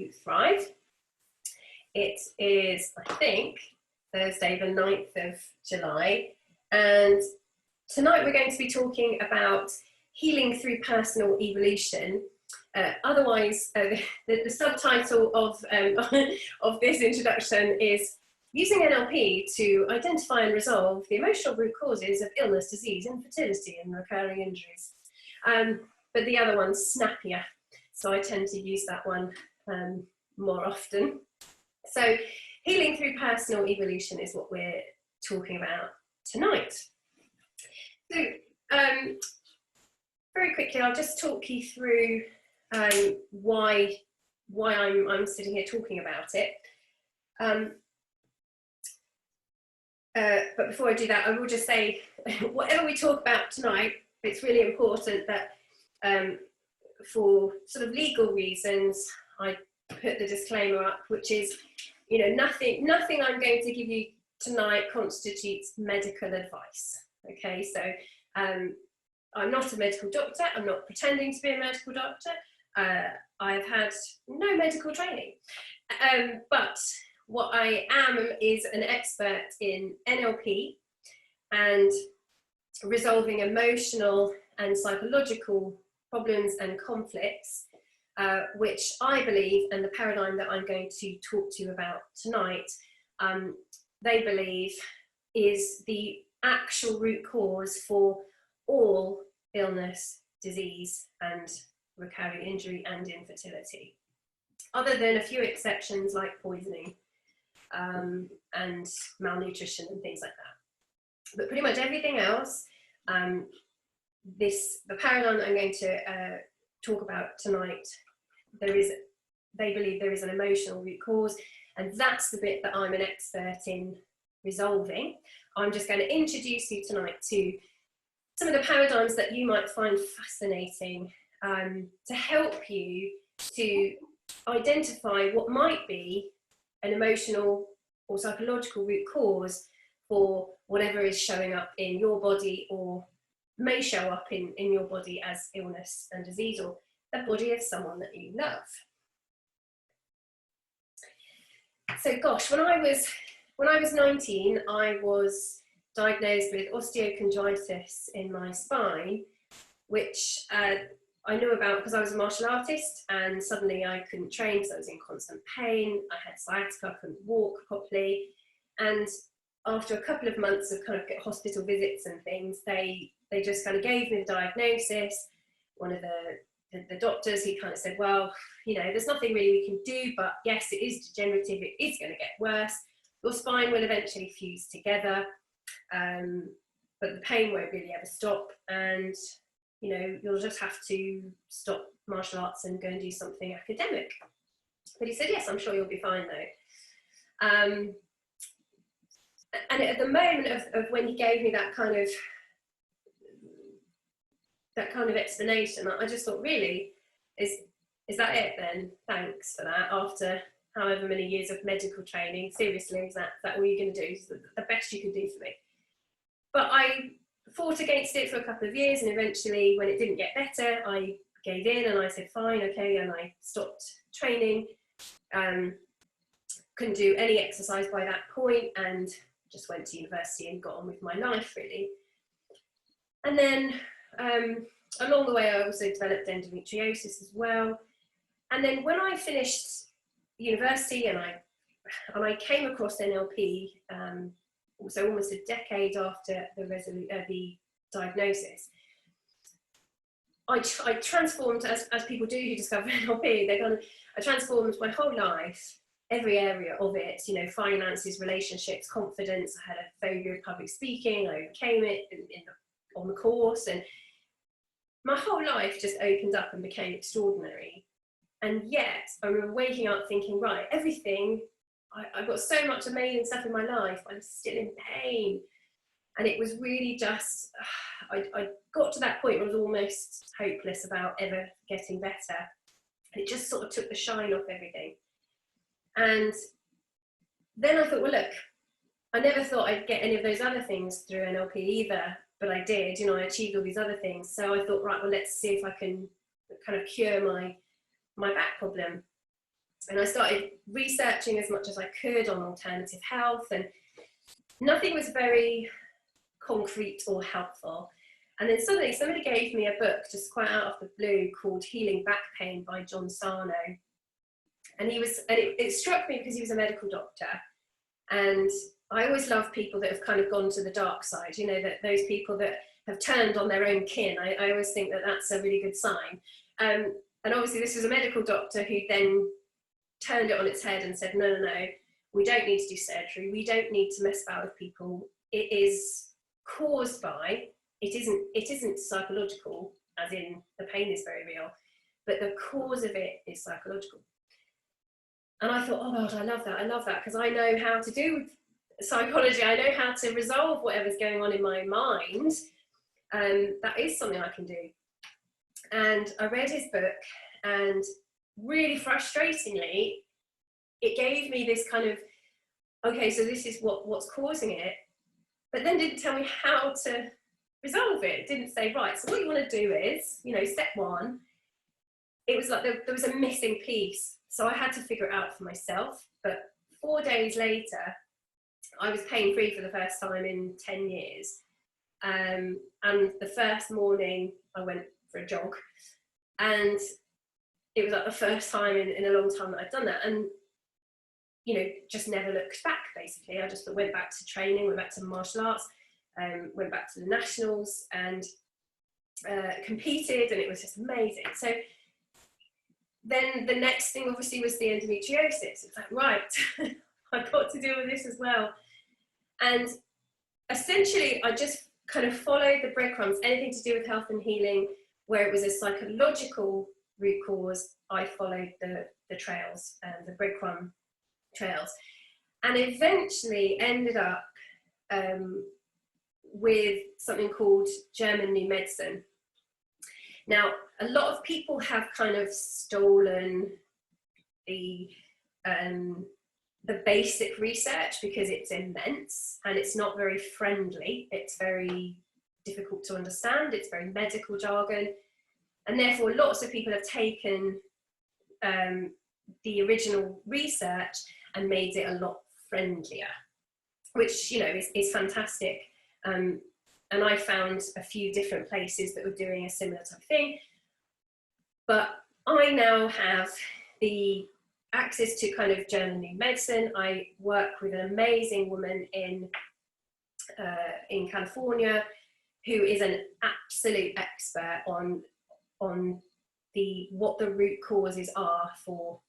to thrive. It is, I think, Thursday the 9th of July, and tonight we're going to be talking about healing through personal evolution. Otherwise, the subtitle of this introduction is using NLP to identify and resolve the emotional root causes of illness, disease, infertility and recurring injuries. But the other one's snappier, so I tend to use that one more often. So healing through personal evolution is what we're talking about tonight. So very quickly, I'll just talk you through why I'm sitting here talking about it. But before I do that, I will just say, whatever we talk about tonight, it's really important that for sort of legal reasons, I put the disclaimer up, which is, you know, nothing I'm going to give you tonight constitutes medical advice. Okay, so I'm not a medical doctor. I'm not pretending to be a medical doctor. I've had no medical training, but what I am is an expert in NLP and resolving emotional and psychological problems and conflicts, which I believe, and the paradigm that I'm going to talk to you about tonight, they believe is the actual root cause for all illness, disease and recurring injury and infertility, other than a few exceptions like poisoning and malnutrition and things like that. But pretty much everything else, the paradigm that I'm going to talk about tonight, they believe there is an emotional root cause, and that's the bit that I'm an expert in resolving. I'm just going to introduce you tonight to some of the paradigms that you might find fascinating, to help you to identify what might be an emotional or psychological root cause for whatever is showing up in your body or may show up in your body as illness and disease, or the body of someone that you love. So gosh, when I was 19, I was diagnosed with osteochondritis in my spine, which I knew about because I was a martial artist, and suddenly I couldn't train because I was in constant pain. I had sciatica, I couldn't walk properly, and after a couple of months of kind of hospital visits and things, they just kind of gave me the diagnosis. One of the doctors, he kind of said, well, you know, there's nothing really we can do, but yes, it is degenerative, it is going to get worse. Your spine will eventually fuse together, but the pain won't really ever stop, and you know, you'll just have to stop martial arts and go and do something academic. But he said, yes, I'm sure you'll be fine though. And at the moment of when he gave me that kind of explanation, I just thought, really, is that it then? Thanks for that. After however many years of medical training, seriously, is that all you're going to do? Is the best you could do for me? But I fought against it for a couple of years, and eventually, when it didn't get better, I gave in and I said, fine, okay, and I stopped training. Couldn't do any exercise by that point, and just went to university and got on with my life, really. And then along the way, I also developed endometriosis as well. And then when I finished university and I came across NLP, so almost a decade after the diagnosis, I transformed, as people do who discover NLP, I transformed my whole life, every area of it, you know, finances, relationships, confidence. I had a phobia of public speaking, I overcame it on the course, and my whole life just opened up and became extraordinary. And yet, I remember waking up thinking, right, everything, I've got so much amazing stuff in my life, I'm still in pain. And it was really just, I got to that point where I was almost hopeless about ever getting better. It just sort of took the shine off everything. And then I thought, well, look, I never thought I'd get any of those other things through NLP either, but I did, you know, I achieved all these other things. So I thought, right, well, let's see if I can kind of cure my back problem. And I started researching as much as I could on alternative health, and nothing was very concrete or helpful. And then suddenly somebody gave me a book just quite out of the blue called Healing Back Pain by John Sarno. And it struck me because he was a medical doctor. And I always love people that have kind of gone to the dark side, you know, that those people that have turned on their own kin. I always think that that's a really good sign. And obviously this was a medical doctor who then turned it on its head and said, no, we don't need to do surgery. We don't need to mess about with people. It is caused by, it isn't psychological, as in the pain is very real, but the cause of it is psychological. And I thought, oh God, I love that, because I know how to do psychology. I know how to resolve whatever's going on in my mind. That is something I can do. And I read his book, and really frustratingly, it gave me this kind of, okay, so this is what's causing it, but then didn't tell me how to resolve it. It didn't say, right, so what you want to do is, you know, step one. It was like there was a missing piece. So I had to figure it out for myself. But 4 days later, I was pain-free for the first time in 10 years. And the first morning I went for a jog, and it was like the first time in a long time that I'd done that. And, you know, just never looked back, basically. I just went back to training, went back to martial arts, went back to the nationals, and competed, and it was just amazing. So then the next thing obviously was the endometriosis. It's like, right, I've got to deal with this as well. And essentially I just kind of followed the breadcrumbs. Anything to do with health and healing where it was a psychological root cause, I followed the trails, the breadcrumb trails, and eventually ended up with something called German New Medicine. Now, a lot of people have kind of stolen the basic research because it's immense and it's not very friendly. It's very difficult to understand. It's very medical jargon. And therefore, lots of people have taken the original research and made it a lot friendlier, which, you know, is fantastic. And I found a few different places that were doing a similar type of thing. But I now have the access to kind of German New Medicine. I work with an amazing woman in California who is an absolute expert on what the root causes are for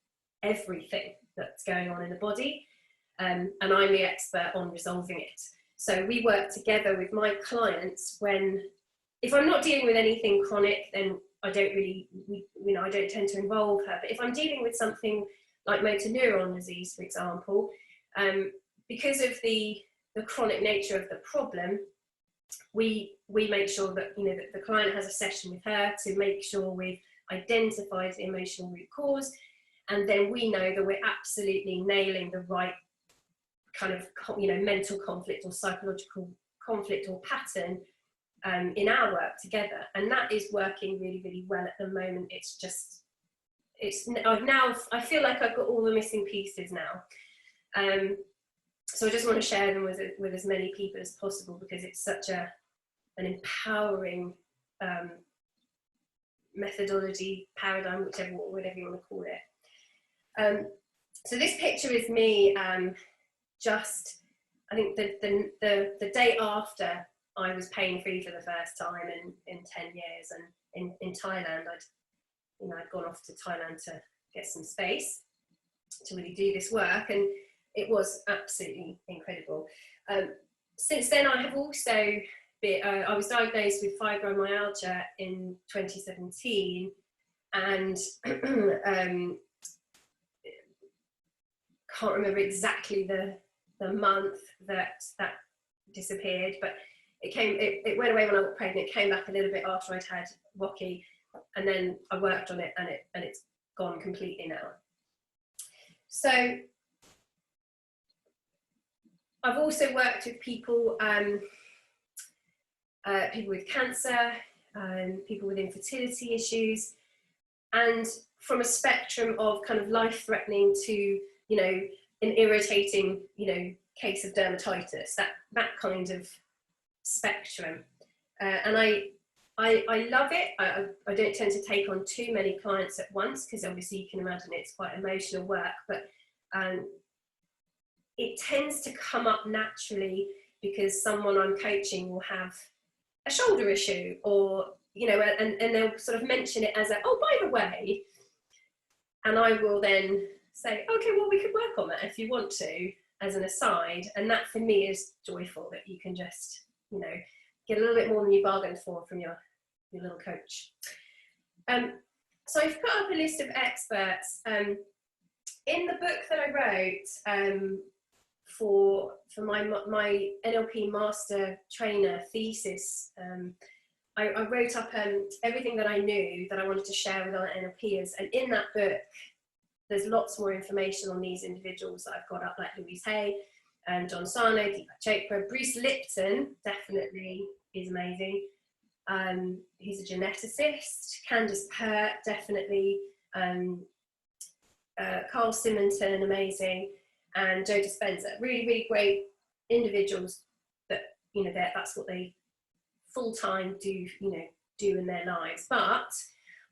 everything that's going on in the body. And I'm the expert on resolving it. So we work together with my clients if I'm not dealing with anything chronic, then I don't really, I don't tend to involve her. But if I'm dealing with something like motor neuron disease, for example, because of the chronic nature of the problem, we make sure that, that the client has a session with her to make sure we've identified the emotional root cause, and then we know that we're absolutely nailing the right kind of, mental conflict or psychological conflict or pattern in our work together. And that is working really, really well at the moment. I feel like I've got all the missing pieces now. So I just want to share them with as many people as possible, because it's such an empowering methodology, paradigm, whatever you want to call it. So this picture is me I think the day after I was pain-free for the first time in 10 years, and in Thailand, I'd gone off to Thailand to get some space to really do this work, and it was absolutely incredible. Since then, I have also I was diagnosed with fibromyalgia in 2017, and can't remember exactly the month that disappeared, but it went away when I got pregnant. It came back a little bit after I'd had Rocky, and then I worked on it, and it's gone completely now. So I've also worked with people with cancer, people with infertility issues, and from a spectrum of kind of life-threatening to, you know, an irritating, you know, case of dermatitis, that kind of spectrum. And I love it. I don't tend to take on too many clients at once, because obviously you can imagine it's quite emotional work, but it tends to come up naturally because someone I'm coaching will have a shoulder issue, or, you know, and they'll sort of mention it as a, oh, by the way, and I will then say, okay, well, we could work on that if you want to, as an aside. And that for me is joyful, that you can just, you know, get a little bit more than you bargained for from your little coach. So I've put up a list of experts. In the book that I wrote for my NLP master trainer thesis, I wrote up everything that I knew that I wanted to share with other NLPers, and in that book there's lots more information on these individuals that I've got up, like Louise Hay, John Sarno, Deepak Chopra. Bruce Lipton definitely is amazing. He's a geneticist. Candace Pert, definitely. Carl Simonton, amazing. And Joe Dispenza, really, really great individuals that, you know, that's what they full-time do, you know, do in their lives. But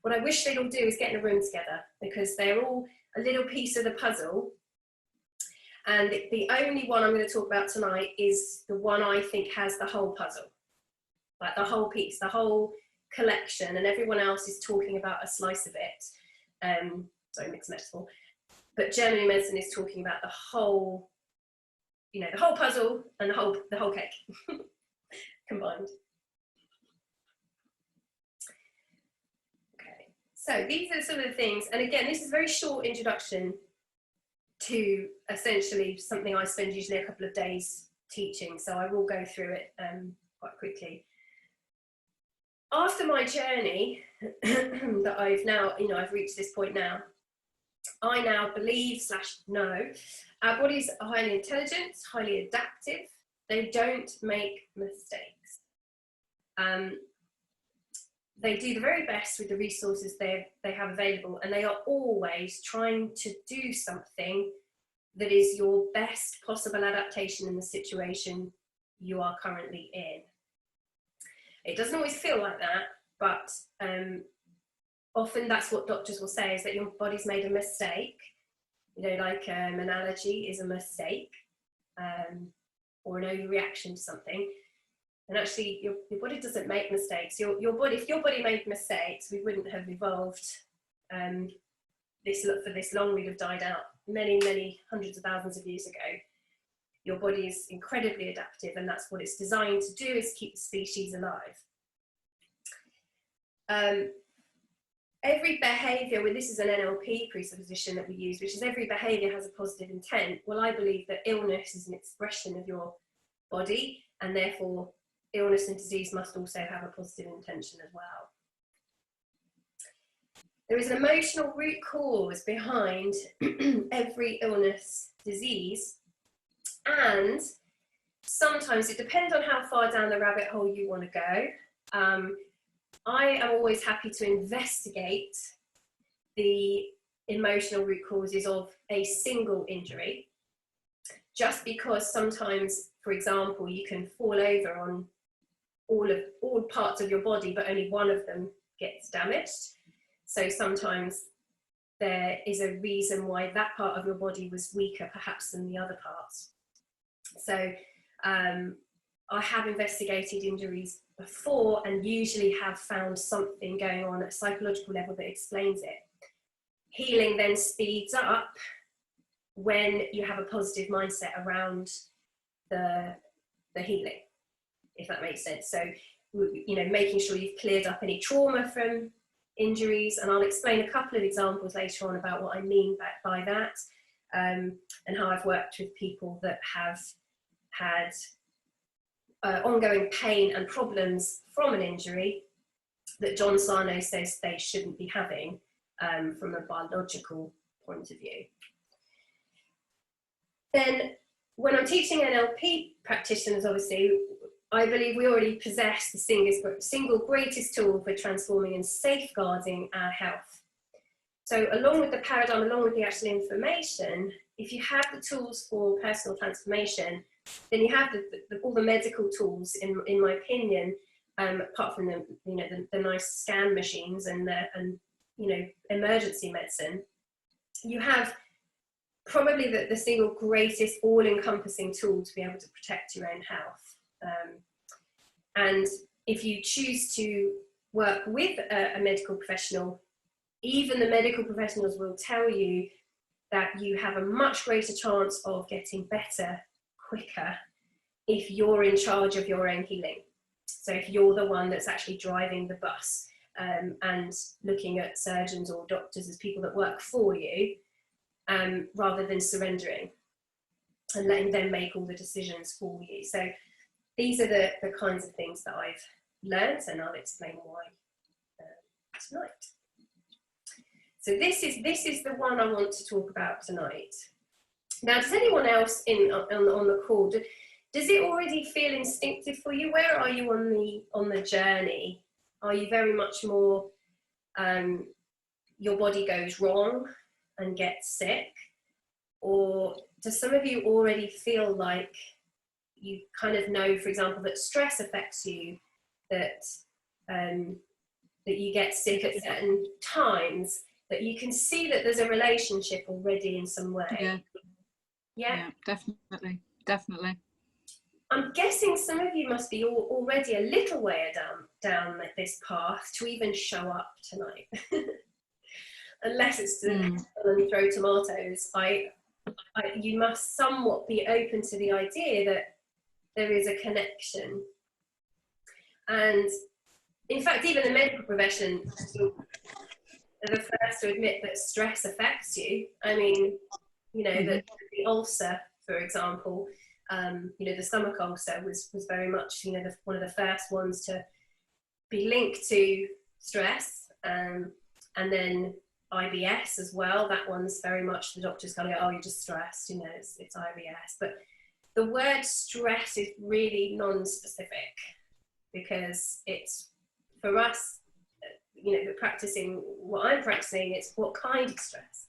what I wish they'd all do is get in a room together, because they're all a little piece of the puzzle. And the only one I'm going to talk about tonight is the one I think has the whole puzzle, like the whole piece, the whole collection, and everyone else is talking about a slice of it. Sorry, mixed metaphor. But German medicine is talking about the whole, you know, the whole puzzle and the whole cake combined. Okay, so these are some of the things, and again, this is a very short introduction to essentially something I spend usually a couple of days teaching, so I will go through it quite quickly. After my journey that I've now, you know, I've reached this point now, I now believe / know our bodies are highly intelligent, highly adaptive. They don't make mistakes. They do the very best with the resources they have available, and they are always trying to do something that is your best possible adaptation in the situation you are currently in. It doesn't always feel like that, but often that's what doctors will say, is that your body's made a mistake. You know, like an allergy is a mistake, or an overreaction to something. And actually, your body doesn't make mistakes. Your body, if your body made mistakes, we wouldn't have evolved for this long. We'd have died out many, many hundreds of thousands of years ago. Your body is incredibly adaptive, and that's what it's designed to do, is keep the species alive. Every behaviour, well, this is an NLP presupposition that we use, which is every behaviour has a positive intent. Well, I believe that illness is an expression of your body, and therefore illness and disease must also have a positive intention as well. There is an emotional root cause behind every illness, disease, and sometimes it depends on how far down the rabbit hole you want to go. I am always happy to investigate the emotional root causes of a single injury, just because sometimes, for example, you can fall over on all parts of your body, but only one of them gets damaged. So sometimes there is a reason why that part of your body was weaker perhaps than the other parts. So I have investigated injuries before, and usually have found something going on at a psychological level that explains it. Healing then speeds up when you have a positive mindset around the healing, if that makes sense. So, you know, making sure you've cleared up any trauma from injuries, and I'll explain a couple of examples later on about what I mean by that, and how I've worked with people that have had ongoing pain and problems from an injury that John Sarno says they shouldn't be having from a biological point of view. Then when I'm teaching NLP practitioners, obviously, I believe we already possess the single greatest tool for transforming and safeguarding our health. So along with the paradigm, along with the actual information, if you have the tools for personal transformation, then you have all the medical tools, in my opinion, apart from the nice scan machines and emergency medicine. You have probably the single greatest all-encompassing tool to be able to protect your own health. And if you choose to work with a medical professional, even the medical professionals will tell you that you have a much greater chance of getting better quicker if you're in charge of your own healing. So if you're the one that's actually driving the bus, and looking at surgeons or doctors as people that work for you, rather than surrendering and letting them make all the decisions for you. So these are the kinds of things that I've learned, and I'll explain why tonight. So this is the one I want to talk about tonight. Now, does anyone else on the call, does it already feel instinctive for you? Where are you on the journey? Are you very much more, your body goes wrong and gets sick? Or do some of you already feel like you kind of know, for example, that stress affects you, that you get sick at certain times, that you can see that there's a relationship already in some way? Yeah, definitely. I'm guessing some of you must be already a little way down this path to even show up tonight. Unless it's to throw tomatoes, you must somewhat be open to the idea that there is a connection. And in fact, even the medical profession are the first to admit that stress affects you. I mean, the ulcer, for example, the stomach ulcer was very much, one of the first ones to be linked to stress, and then IBS as well. That one's very much, the doctors kind of go, oh, you're just stressed, it's IBS. But the word stress is really non-specific, because it's, for us, practicing what I'm practicing, it's what kind of stress,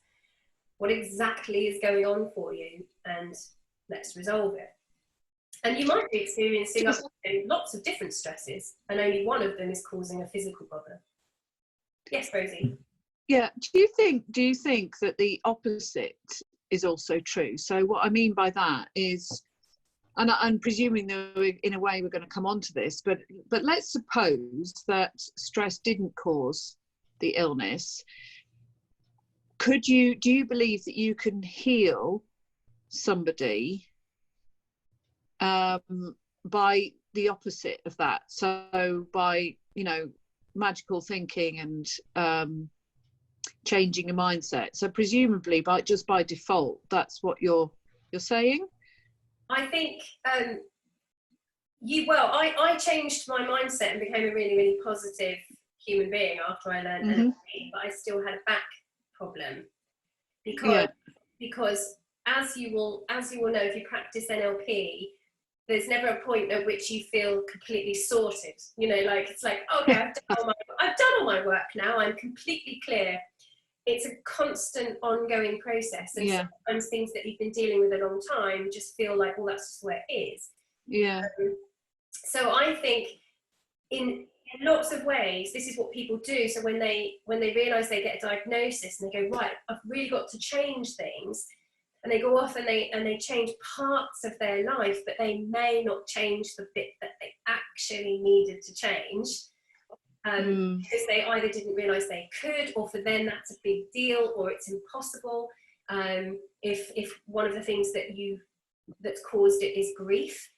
what exactly is going on for you, and let's resolve it. And you might be experiencing lots of different stresses, and only one of them is causing a physical problem. Yes, Rosie? Yeah, do you think that the opposite is also true? So what I mean by that is, and I'm presuming that in a way we're going to come on to this, but let's suppose that stress didn't cause the illness. Do you believe that you can heal somebody by the opposite of that? So by, magical thinking and changing your mindset. So presumably by default, that's what you're saying? I think I changed my mindset and became a really, really positive human being after I learned NLP, but I still had a back problem because as you will know, if you practice NLP, there's never a point at which you feel completely sorted. It's like, okay, I've done all my work now. I'm completely clear. It's a constant ongoing process, and sometimes things that you've been dealing with a long time just feel like, well, that's just the way it is. So I think in lots of ways, this is what people do. So when they realize they get a diagnosis and they go, right, I've really got to change things, and they go off and they change parts of their life, but they may not change the bit that they actually needed to change. Because they either didn't realize they could, or for them that's a big deal, or it's impossible. If one of the things that's caused it is grief,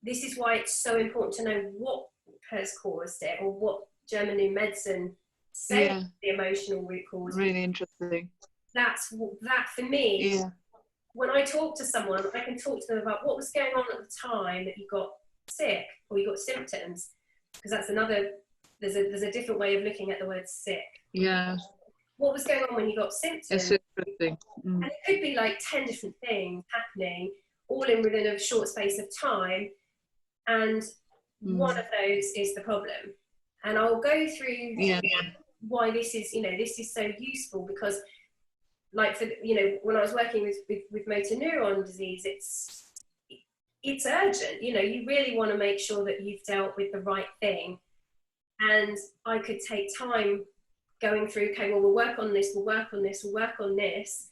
this is why it's so important to know what has caused it, or what German new medicine says the emotional root cause. Really interesting. That for me. When I talk to someone, I can talk to them about what was going on at the time that you got sick or you got symptoms, because that's there's a different way of looking at the word sick. What was going on when you got symptoms? It's interesting. And it could be like 10 different things happening all within a short space of time, and one of those is the problem. And I'll go through why this is, you know, this is so useful, because like for, you know, when I was working with motor neuron disease, it's urgent. You know, you really want to make sure that you've dealt with the right thing. And I could take time going through, okay, well, we'll work on this, we'll work on this, we'll work on this.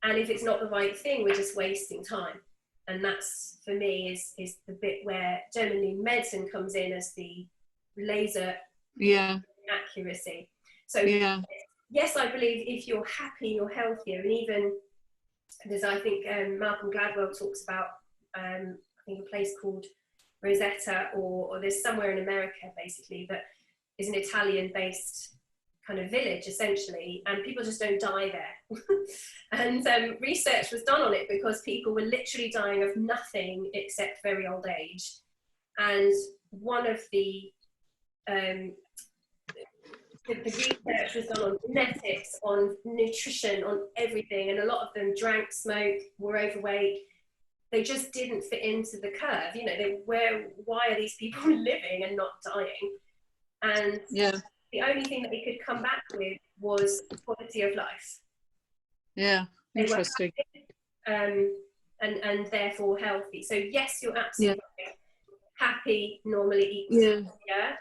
And if it's not the right thing, we're just wasting time. And that's, for me, is the bit where generally medicine comes in as the laser accuracy. So yes, I believe if you're happy, you're healthier. And even, because I think Malcolm Gladwell talks about, I think a place called Rosetta, or there's somewhere in America basically that is an Italian-based kind of village essentially, and people just don't die there. And research was done on it because people were literally dying of nothing except very old age. And one of the research was done on genetics, on nutrition, on everything, and a lot of them drank, smoked, were overweight. They just didn't fit into the curve. You know, why are these people living and not dying? And the only thing that they could come back with was quality of life. Yeah, interesting. Happy, and therefore healthy. So yes, you're absolutely right. Happy normally eats healthier.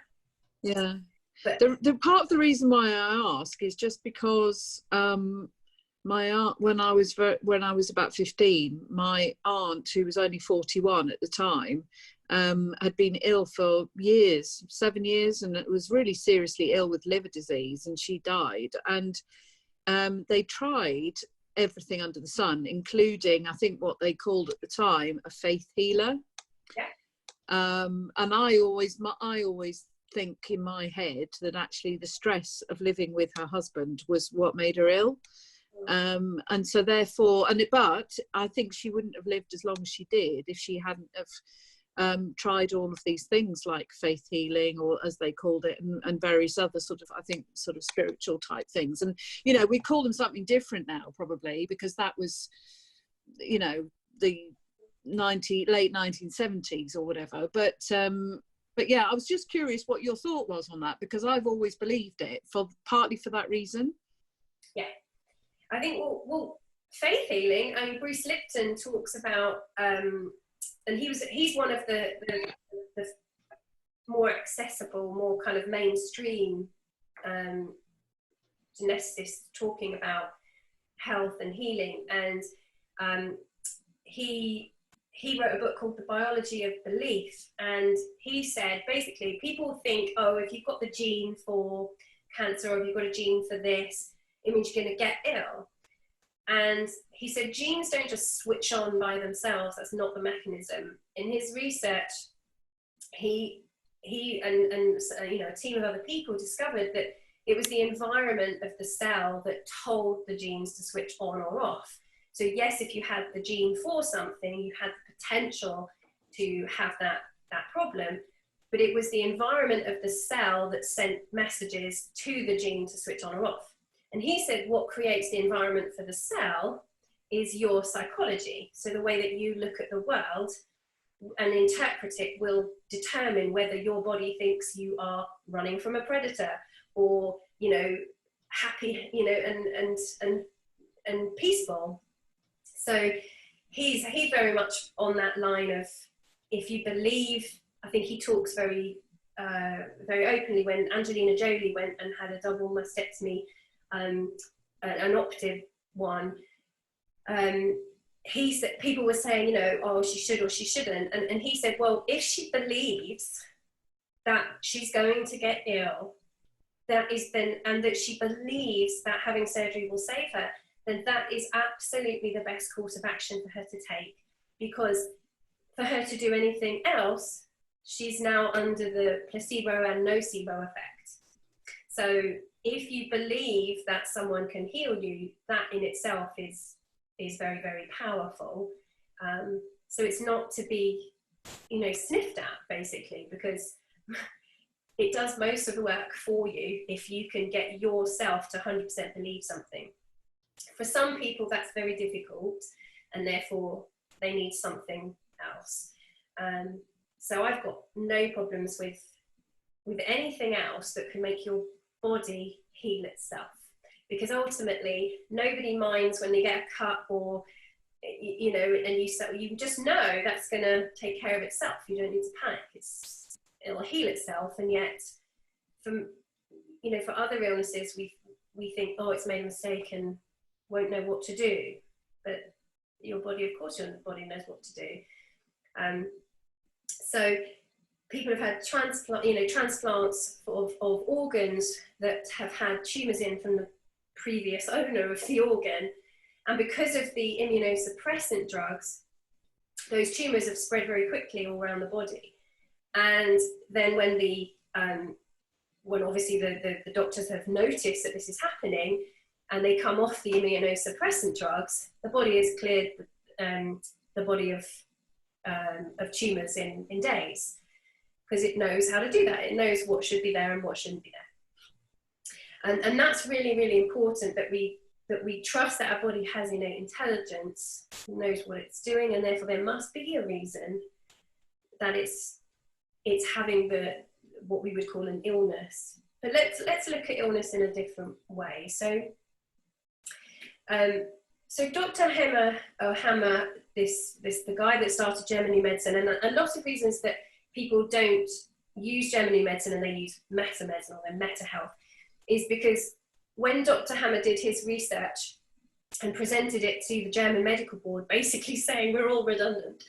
Yeah. But the part of the reason why I ask is just because my aunt, when I was about 15, my aunt, who was only 41 at the time, had been ill for years, 7 years, and it was really seriously ill with liver disease, and she died. And they tried everything under the sun, including, I think, what they called at the time a faith healer. And I always think in my head that actually the stress of living with her husband was what made her ill. And so therefore, but I think she wouldn't have lived as long as she did if she hadn't have tried all of these things like faith healing, or as they called it, and various other sort of, I think, sort of spiritual type things. And, you know, we call them something different now probably, because that was, you know, the late 1970s or whatever. But yeah, I was just curious what your thought was on that, because I've always believed it, partly for that reason. Yeah, I think, well, faith healing, I mean, Bruce Lipton talks about, and he's one of the more accessible, more kind of mainstream geneticists talking about health and healing. And he wrote a book called The Biology of Belief, and he said basically people think, oh, if you've got the gene for cancer, or if you've got a gene for this, it means you're going to get ill. And he said genes don't just switch on by themselves. That's not the mechanism. In his research, he and you know, a team of other people discovered that it was the environment of the cell that told the genes to switch on or off. So yes, if you had the gene for something, you had the potential to have that problem, but it was the environment of the cell that sent messages to the gene to switch on or off. And he said what creates the environment for the cell is your psychology. So the way that you look at the world and interpret it will determine whether your body thinks you are running from a predator, or, you know, happy, you know, and peaceful. So he's very much on that line of, if you believe, I think he talks very openly when Angelina Jolie went and had a double mastectomy, an operative one. He said, people were saying, you know, oh, she should or she shouldn't. And he said, well, if she believes that she's going to get ill, that is then, and that she believes that having surgery will save her, then that is absolutely the best course of action for her to take. Because for her to do anything else, she's now under the placebo and nocebo effect. So if you believe that someone can heal you, that in itself is very, very powerful. So it's not to be, you know, sniffed at, basically, because it does most of the work for you if you can get yourself to 100% believe something. For some people, that's very difficult, and therefore they need something else. So I've got no problems with anything else that can make your body heal itself, because ultimately nobody minds when they get a cut, or you know, and you just know that's going to take care of itself. You don't need to panic. It'll heal itself. And yet, for other illnesses, we think, oh, it's made a mistake and won't know what to do. But your body, of course, your body knows what to do. So people have had transplants of organs that have had tumours in from the previous owner of the organ. And because of the immunosuppressant drugs, those tumours have spread very quickly all around the body. And then when obviously the doctors have noticed that this is happening, and they come off the immunosuppressant drugs, the body has cleared the body of tumours in days, because it knows how to do that. It knows what should be there and what shouldn't be there. And that's really, really important, that we trust that our body has innate intelligence, knows what it's doing, and therefore there must be a reason that it's having what we would call an illness. But let's look at illness in a different way. So Dr. Hammer, the guy that started German New Medicine, and a lot of reasons that people don't use German New Medicine and they use meta medicine, or their meta health, is because when Dr. Hammer did his research and presented it to the German Medical Board, basically saying we're all redundant,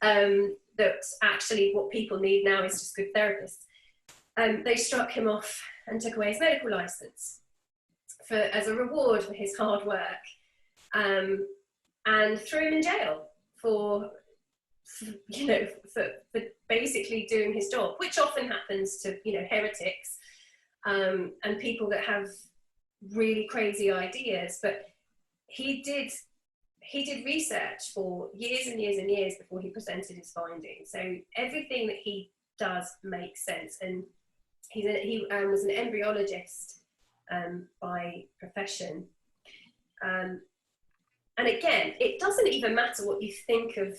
that actually what people need now is just good therapists, they struck him off and took away his medical license as a reward for his hard work, and threw him in jail for basically doing his job, which often happens to heretics and people that have really crazy ideas. But he did research for years and years and years before he presented his findings. So everything that he does makes sense. And he was an embryologist by profession. And again, it doesn't even matter what you think of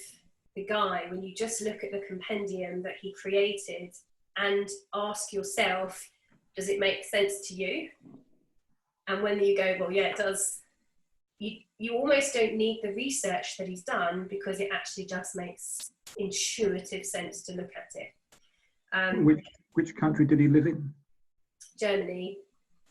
the guy when you just look at the compendium that he created and ask yourself, does it make sense to you? And when you go, well, yeah, it does, you almost don't need the research that he's done, because it actually just makes intuitive sense to look at it. Which country did he live in? Germany.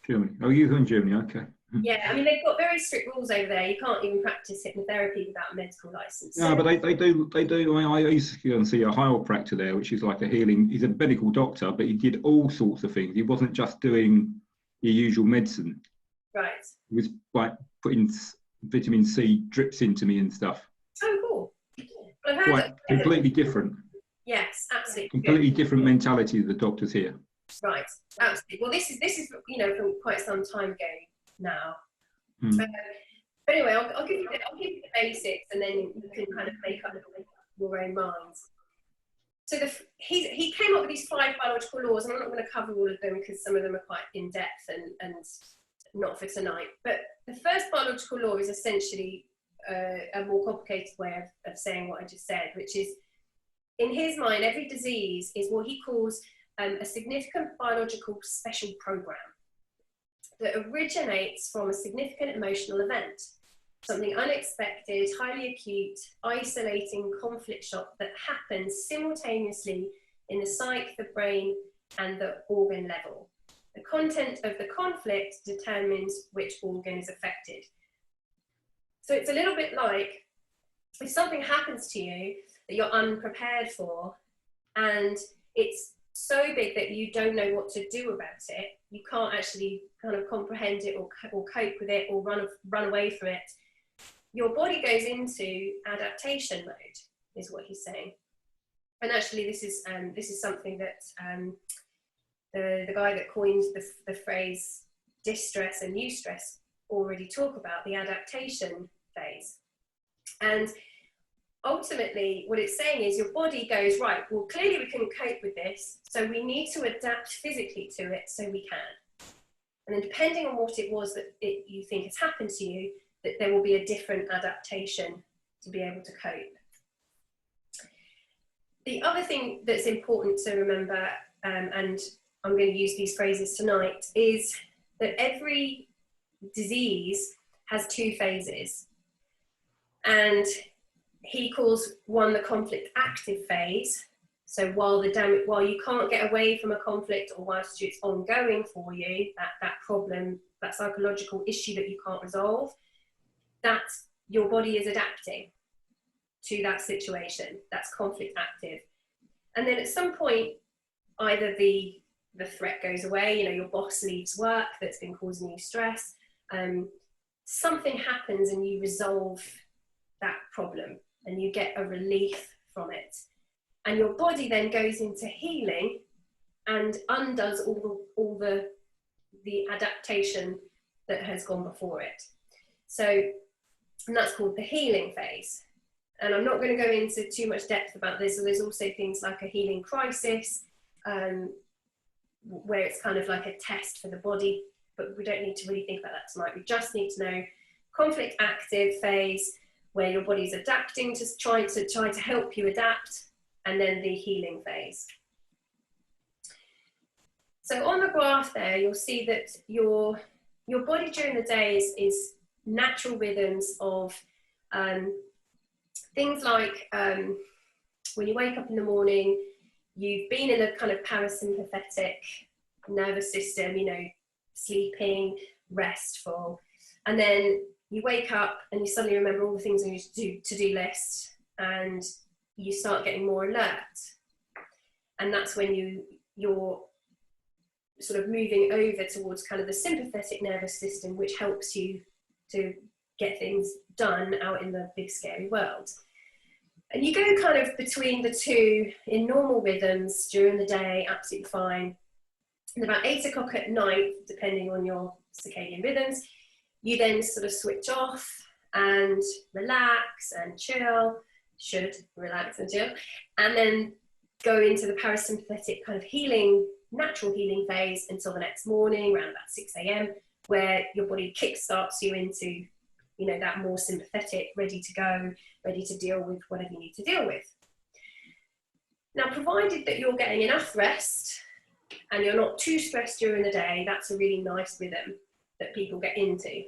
Germany. Oh, you were in Germany, okay. Yeah, I mean, they've got very strict rules over there. You can't even practice hypnotherapy without a medical license. No, but they do. I used to go and see a chiropractor there, which is like he's a medical doctor, but he did all sorts of things. He wasn't just doing your usual medicine. Right. He was like putting vitamin C drips into me and stuff. Oh, cool. Well, I've heard completely different. Yes, absolutely. Completely different mentality of the doctors here. Right, absolutely. Well, this is from quite some time ago now. But anyway, I'll give you the basics, and then you can kind of make up your own minds. So he came up with these 5 biological laws, and I'm not going to cover all of them because some of them are quite in depth and not for tonight. But the first biological law is essentially a more complicated way of saying what I just said, which is, in his mind, every disease is what he calls a significant biological special program that originates from a significant emotional event, something unexpected, highly acute, isolating conflict shock that happens simultaneously in the psyche, the brain, and the organ level. The content of the conflict determines which organ is affected. So it's a little bit like if something happens to you that you're unprepared for, and it's so big that you don't know what to do about it, you can't actually kind of comprehend it or cope with it or run away from it, your body goes into adaptation mode, is what he's saying. And actually this is something that the guy that coined the phrase distress and eustress already talk about, the adaptation phase. And ultimately, what it's saying is your body goes, right, well, clearly we can cope with this, so we need to adapt physically to it so we can. And then depending on what it was that you think has happened to you, that there will be a different adaptation to be able to cope. The other thing that's important to remember, and I'm going to use these phrases tonight, is that every disease has two phases. And he calls one the conflict active phase. So while you can't get away from a conflict, or whilst it's ongoing for you, that problem, that psychological issue that you can't resolve, that your body is adapting to that situation. That's conflict active. And then at some point, either the threat goes away, you know, your boss leaves work that's been causing you stress, something happens and you resolve that problem and you get a relief from it. And your body then goes into healing and undoes all the adaptation that has gone before it. So, and that's called the healing phase. And I'm not going to go into too much depth about this. So there's also things like a healing crisis, where it's kind of like a test for the body, but we don't need to really think about that tonight. We just need to know conflict active phase, where your body's adapting to try to help you adapt, and then the healing phase. So on the graph there, you'll see that your body during the day is natural rhythms of things like when you wake up in the morning, you've been in a kind of parasympathetic nervous system, you know, sleeping, restful, and then you wake up and you suddenly remember all the things on your to-do list, and you start getting more alert. And that's when you're sort of moving over towards kind of the sympathetic nervous system, which helps you to get things done out in the big scary world. And you go kind of between the two in normal rhythms during the day, absolutely fine. And about 8 o'clock at night, depending on your circadian rhythms, you then sort of switch off and relax and chill, should relax and chill, and then go into the parasympathetic kind of healing, natural healing phase until the next morning, around about 6 a.m, where your body kickstarts you into, you know, that more sympathetic, ready to go, ready to deal with whatever you need to deal with. Now, provided that you're getting enough rest and you're not too stressed during the day, that's a really nice rhythm that people get into.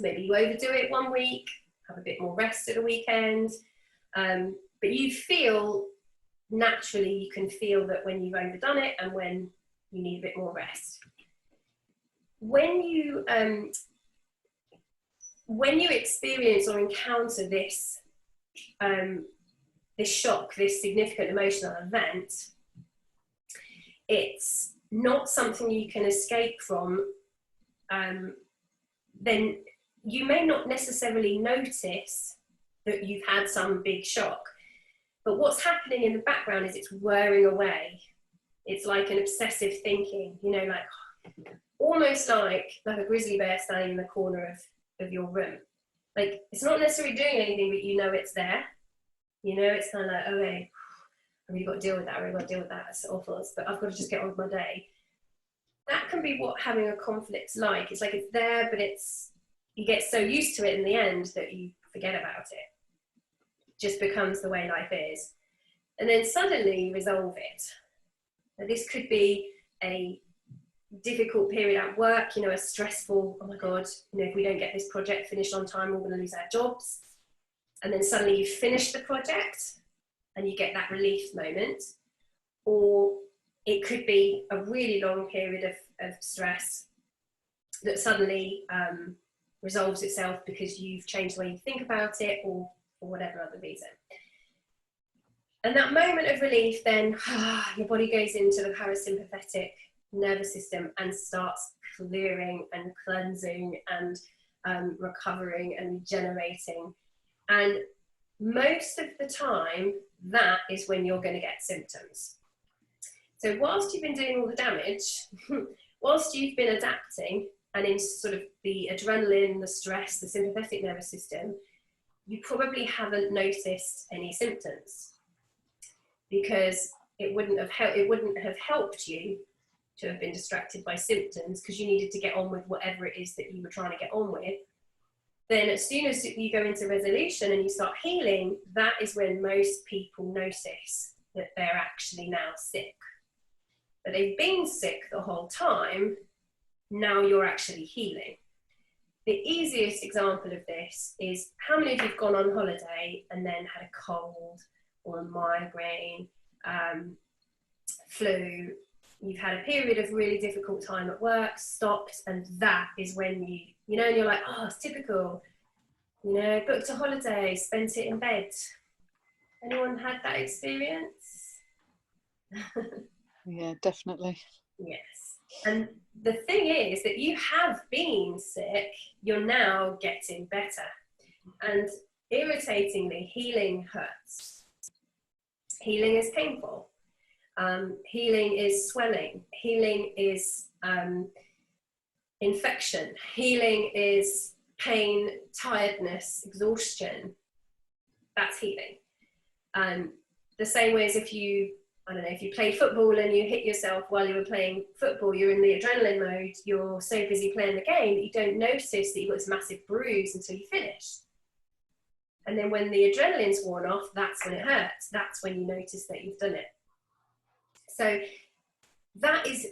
Maybe you overdo it one week, have a bit more rest at the weekend, but you feel, naturally, you can feel that when you've overdone it and when you need a bit more rest. When you experience or encounter this shock, this significant emotional event, it's not something you can escape from, then you may not necessarily notice that you've had some big shock. But what's happening in the background is it's wearing away. It's like an obsessive thinking, you know, like almost like a grizzly bear standing in the corner of your room. Like, it's not necessarily doing anything, but you know it's there. You know, it's kind of like, okay, I really got to deal with that. I really got to deal with that. It's awful, but I've got to just get on with my day. That can be what having a conflict's like. It's like it's there, but you get so used to it in the end that you forget about it. It just becomes the way life is. And then suddenly you resolve it. Now, this could be a difficult period at work, you know, a stressful, oh my God, you know, if we don't get this project finished on time, we're going to lose our jobs. And then suddenly you finish the project and you get that relief moment. Or it could be a really long period of stress that suddenly resolves itself because you've changed the way you think about it, or for whatever other reason. And that moment of relief, then your body goes into the parasympathetic nervous system and starts clearing and cleansing and recovering and regenerating. And most of the time, that is when you're going to get symptoms. So whilst you've been doing all the damage, whilst you've been adapting and in sort of the adrenaline, the stress, the sympathetic nervous system, you probably haven't noticed any symptoms, because it wouldn't have helped you to have been distracted by symptoms, because you needed to get on with whatever it is that you were trying to get on with. Then as soon as you go into resolution and you start healing, that is when most people notice that they're actually now sick. but they've been sick the whole time. Now you're actually healing. The easiest example of this is, how many of you have gone on holiday and then had a cold or a migraine, flu, you've had a period of really difficult time at work, stopped, and that is when you know, and you're like, oh, it's typical, you know, booked a holiday, spent it in bed. Anyone had that experience? Yeah, definitely. Yes. And the thing is that you have been sick, you're now getting better. And irritatingly, healing hurts. Healing is painful. Healing is swelling. Healing is infection. Healing is pain, tiredness, exhaustion. That's healing. The same way as if you, I don't know, if you play football and you hit yourself while you were playing football, you're in the adrenaline mode, you're so busy playing the game that you don't notice that you've got this massive bruise until you finish. And then when the adrenaline's worn off, that's when it hurts. That's when you notice that you've done it. So that is,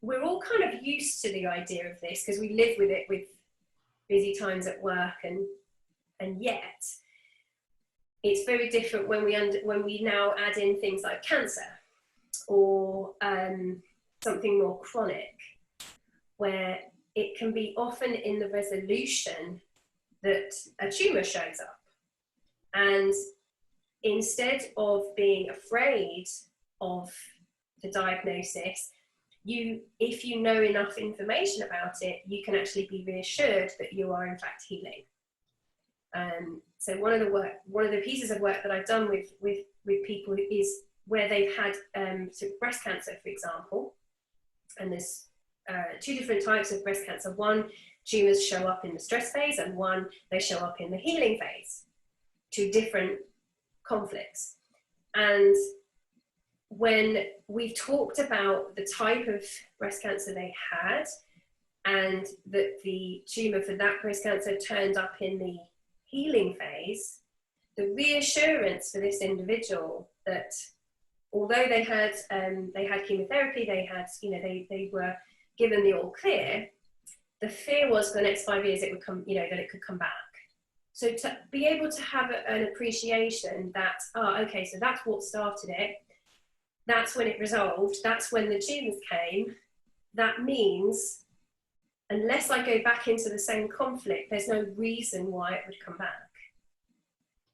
we're all kind of used to the idea of this because we live with it with busy times at work, and yet it's very different when we now add in things like cancer or something more chronic, where it can be often in the resolution that a tumour shows up. And instead of being afraid of the diagnosis, if you know enough information about it, you can actually be reassured that you are in fact healing. So one of the pieces of work that I've done with people is where they've had breast cancer, for example, and there's two different types of breast cancer. One, tumours show up in the stress phase, and one, they show up in the healing phase. Two different conflicts. And when we've talked about the type of breast cancer they had, and that the tumour for that breast cancer turned up in the healing phase, the reassurance for this individual that although they had chemotherapy, they were given the all clear, the fear was for the next 5 years it would come, that it could come back. So to be able to have an appreciation that, okay, so that's what started it, that's when it resolved, that's when the tumours came, that means unless I go back into the same conflict, there's no reason why it would come back.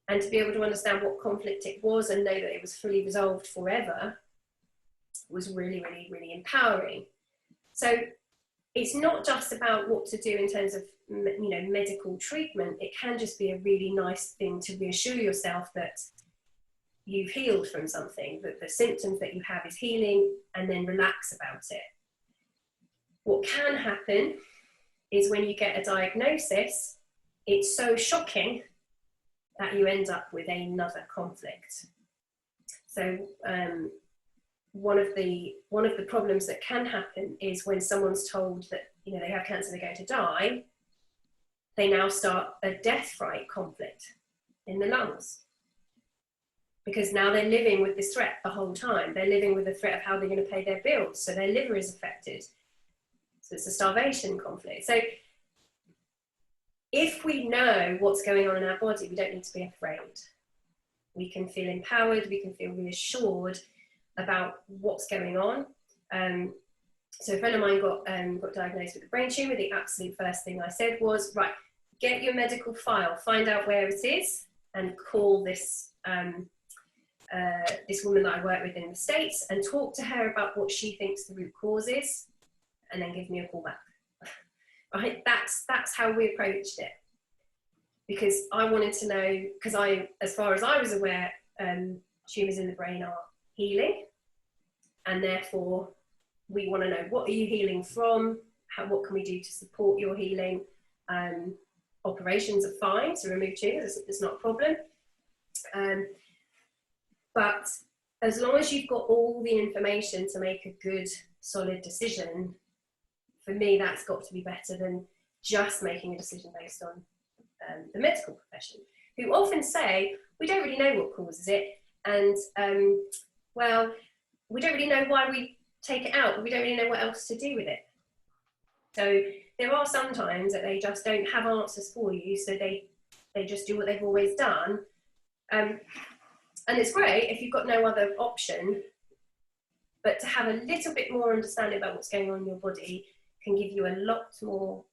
And to be able to understand what conflict it was and know that it was fully resolved forever was really, really, really empowering. So it's not just about what to do in terms of, medical treatment. It can just be a really nice thing to reassure yourself that you've healed from something, that the symptoms that you have is healing, and then relax about it. What can happen is when you get a diagnosis, it's so shocking that you end up with another conflict. So one of the problems that can happen is when someone's told that they have cancer, they're going to die, they now start a death fright conflict in the lungs. Because now they're living with this threat the whole time. They're living with the threat of how they're going to pay their bills. So their liver is affected. So it's a starvation conflict. So if we know what's going on in our body, we don't need to be afraid. We can feel empowered. We can feel reassured about what's going on. So a friend of mine got diagnosed with a brain tumour. The absolute first thing I said was, right, get your medical file, find out where it is, and call this this woman that I work with in the States and talk to her about what she thinks the root cause is, and then give me a call back. Right? That's how we approached it. Because I wanted to know, because as far as I was aware, tumours in the brain are healing, and therefore we want to know, what are you healing from? What can we do to support your healing? Operations are fine to remove tumours, it's not a problem. But as long as you've got all the information to make a good, solid decision, for me, that's got to be better than just making a decision based on the medical profession, who often say, we don't really know what causes it, and well, we don't really know why we take it out, but we don't really know what else to do with it. So there are some times that they just don't have answers for you, so they just do what they've always done. And it's great if you've got no other option, but to have a little bit more understanding about what's going on in your body can give you a lot more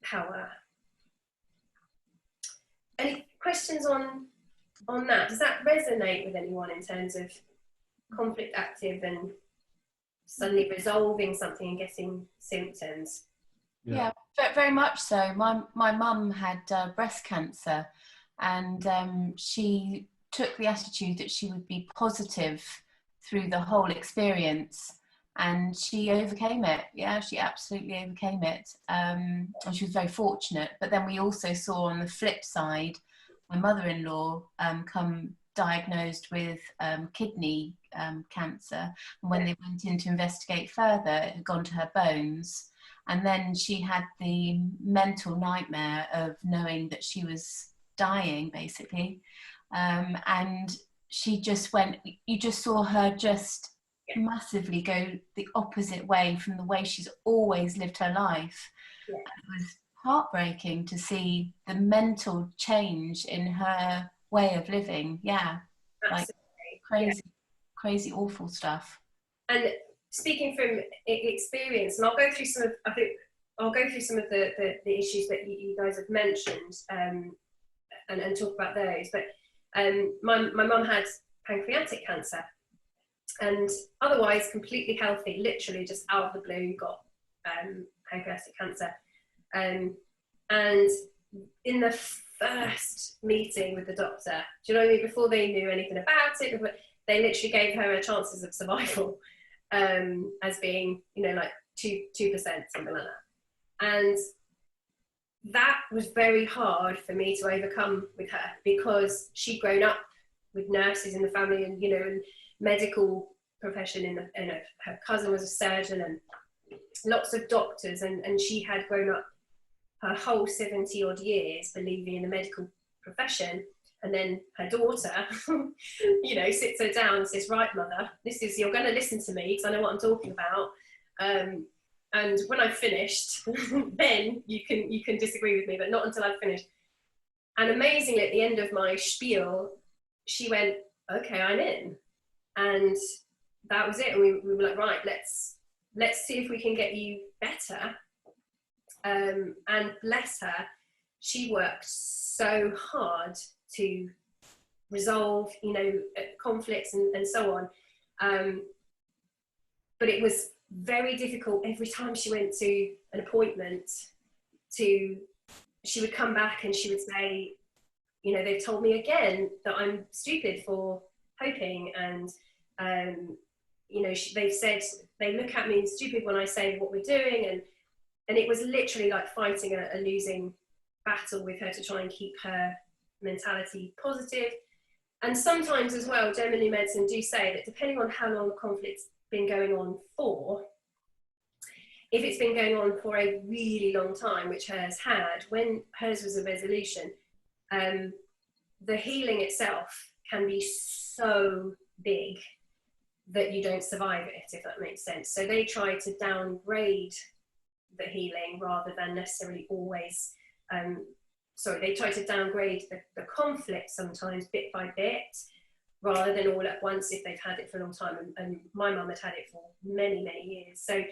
power. Any questions on that? Does that resonate with anyone in terms of conflict active and suddenly resolving something and getting symptoms? Yeah, very much so. My mum had breast cancer, and she took the attitude that she would be positive through the whole experience, and she overcame it. Yeah, she absolutely overcame it, and she was very fortunate. But then we also saw on the flip side, my mother-in-law come diagnosed with kidney cancer, and when they went in to investigate further, it had gone to her bones. And then she had the mental nightmare of knowing that she was dying, basically. And she just went, you just saw her just massively go the opposite way from the way she's always lived her life. Yeah. It was heartbreaking to see the mental change in her way of living. Yeah. Absolutely. Like crazy, awful stuff. And speaking from experience, and I'll go through some of the issues that you guys have mentioned, and talk about those. But my mum had pancreatic cancer, and otherwise completely healthy, literally just out of the blue got pancreatic cancer. And in the first meeting with the doctor, do you know what I mean, before they knew anything about it, they literally gave her her chances of survival as being, like 2%, something like that. And that was very hard for me to overcome with her, because she'd grown up with nurses in the family and, and medical profession, and her cousin was a surgeon and lots of doctors, and she had grown up her whole 70 odd years believing in the medical profession. And then her daughter, sits her down and says, right, mother, you're going to listen to me because I know what I'm talking about. And when I've finished, then you can disagree with me, but not until I've finished. And amazingly, at the end of my spiel, she went, okay, I'm in. And that was it. And we were like, right, let's see if we can get you better. And bless her, she worked so hard to resolve, conflicts and so on. But it was very difficult every time she went to an appointment. She would come back and she would say, they've told me again that I'm stupid for hoping, and they've said, they look at me stupid when I say what we're doing, and it was literally like fighting a losing battle with her to try and keep her mentality positive. And sometimes as well, general medicine do say that depending on how long the conflict's been going on for, if it's been going on for a really long time, which hers had, when hers was a resolution, the healing itself can be so big that you don't survive it, if that makes sense. So they try to downgrade the healing rather than necessarily always, they try to downgrade the conflict sometimes bit by bit, rather than all at once if they've had it for a long time. And my mum had it for many, many years. So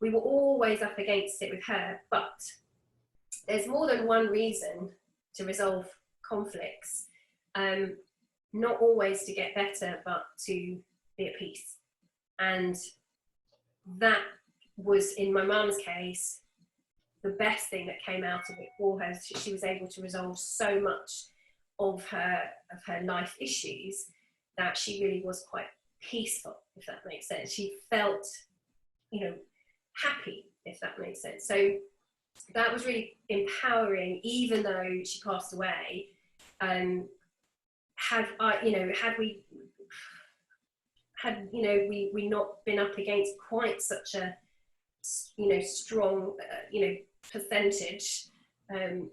we were always up against it with her. But there's more than one reason to resolve conflicts. Not always to get better, but to be at peace. And that was, in my mum's case, the best thing that came out of it for her. She was able to resolve so much of her life issues that she really was quite peaceful, if that makes sense. She felt, happy, if that makes sense. So that was really empowering, even though she passed away. Had we not been up against quite such a strong percentage and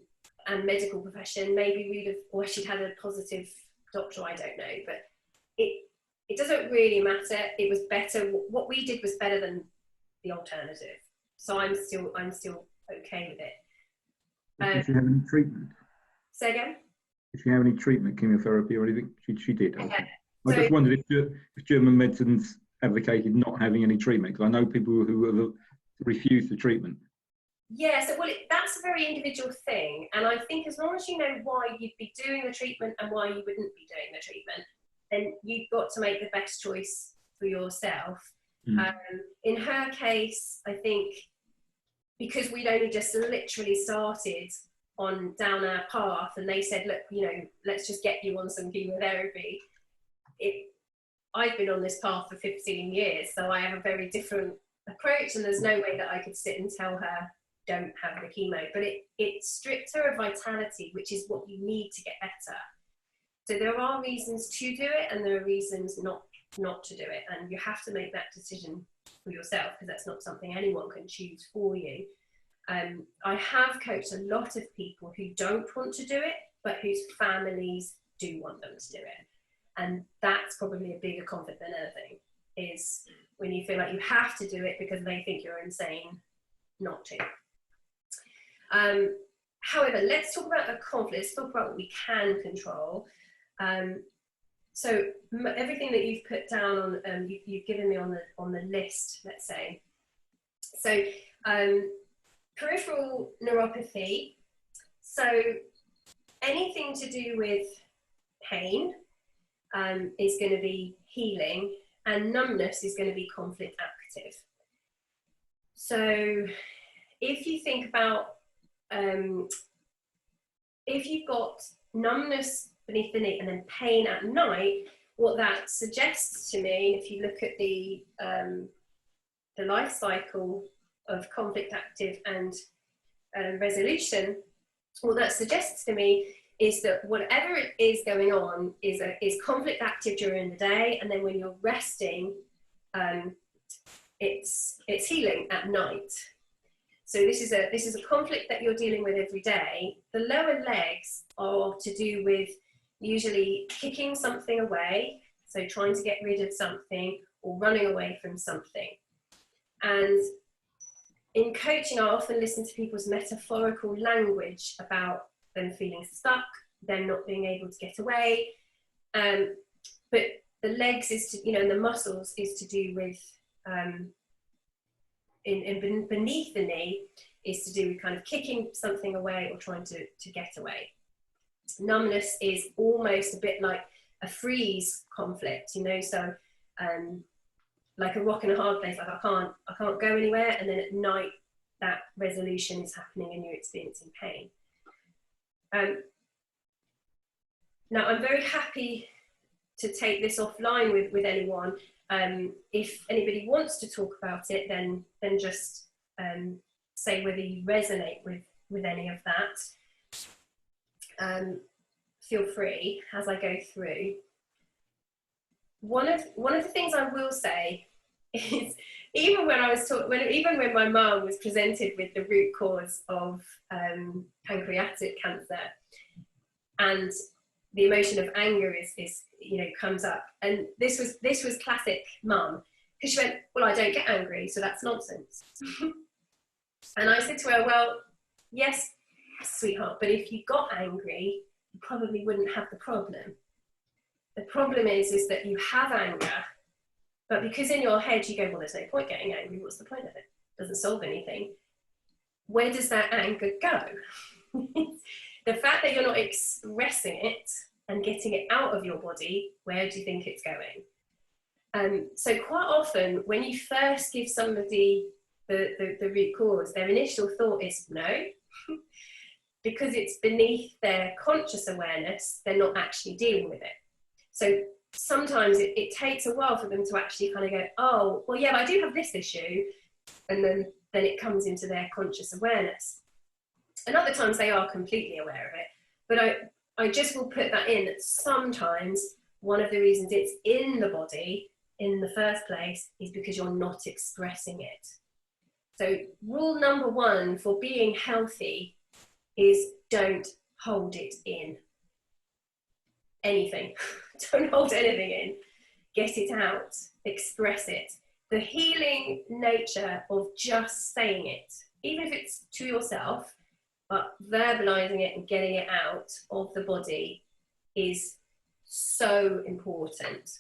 medical profession, maybe we'd have, or she'd had a positive doctor, I don't know, but it doesn't really matter. It was better. What we did was better than the alternative. So I'm still okay with it. Did she have any treatment? Say again? Did she have any treatment, chemotherapy or anything? She did. Okay. Okay. I just wondered if German medicines advocated not having any treatment, because I know people who have refused the treatment. Yeah, so that's a very individual thing, and I think as long as you know why you'd be doing the treatment and why you wouldn't be doing the treatment, then you've got to make the best choice for yourself. In her case, I think because we'd only just literally started down our path, and they said, look, you know, let's just get you on some chemotherapy. I've been on this path for 15 years, so I have a very different approach, and there's no way that I could sit and tell her don't have the chemo, but it stripped her of vitality, which is what you need to get better. So there are reasons to do it, and there are reasons not to do it, and you have to make that decision for yourself, because that's not something anyone can choose for you. I have coached a lot of people who don't want to do it, but whose families do want them to do it, and that's probably a bigger conflict than anything, is when you feel like you have to do it because they think you're insane not to. However, let's talk about the conflict. Let's talk about what we can control. So everything that you've put down on, you've given me on the list, let's say. So peripheral neuropathy. So anything to do with pain is going to be healing, and numbness is going to be conflict active. So if you think about if you've got numbness beneath the knee and then pain at night, what that suggests to me, if you look at the life cycle of conflict active and resolution, what that suggests to me is that whatever it is going on is conflict active during the day, and then when you're resting, it's healing at night. So this is a conflict that you're dealing with every day. The lower legs are to do with usually kicking something away, so trying to get rid of something or running away from something. And in coaching, I often listen to people's metaphorical language about them feeling stuck, them not being able to get away. But the legs is to, and the muscles is to do with, beneath the knee is to do with kind of kicking something away or trying to get away. Numbness is almost a bit like a freeze conflict, so like a rock and a hard place, like I can't go anywhere, and then at night that resolution is happening and you're experiencing pain. Now I'm very happy to take this offline with anyone. If anybody wants to talk about it, then just say whether you resonate with any of that. Feel free as I go through. One of the things I will say is, even when my mum was presented with the root cause of pancreatic cancer, and the emotion of anger is comes up, and this was classic mum, because she went, well, I don't get angry, so that's nonsense. And I said to her, well, yes, sweetheart, but if you got angry, you probably wouldn't have the problem. The problem is that you have anger, but because in your head you go, well, there's no point getting angry, what's the point of it? It doesn't solve anything. Where does that anger go? The fact that you're not expressing it and getting it out of your body, where do you think it's going? So quite often, when you first give somebody the root cause, their initial thought is no. Because it's beneath their conscious awareness, they're not actually dealing with it. So sometimes it takes a while for them to actually kind of go, oh, well, yeah, but I do have this issue. And then it comes into their conscious awareness. And other times they are completely aware of it. But I just will put that in, that sometimes one of the reasons it's in the body in the first place is because you're not expressing it. So rule number one for being healthy is don't hold it in. Anything. Don't hold anything in. get it out, express it. The healing nature of just saying it, even if it's to yourself, but verbalizing it and getting it out of the body is so important.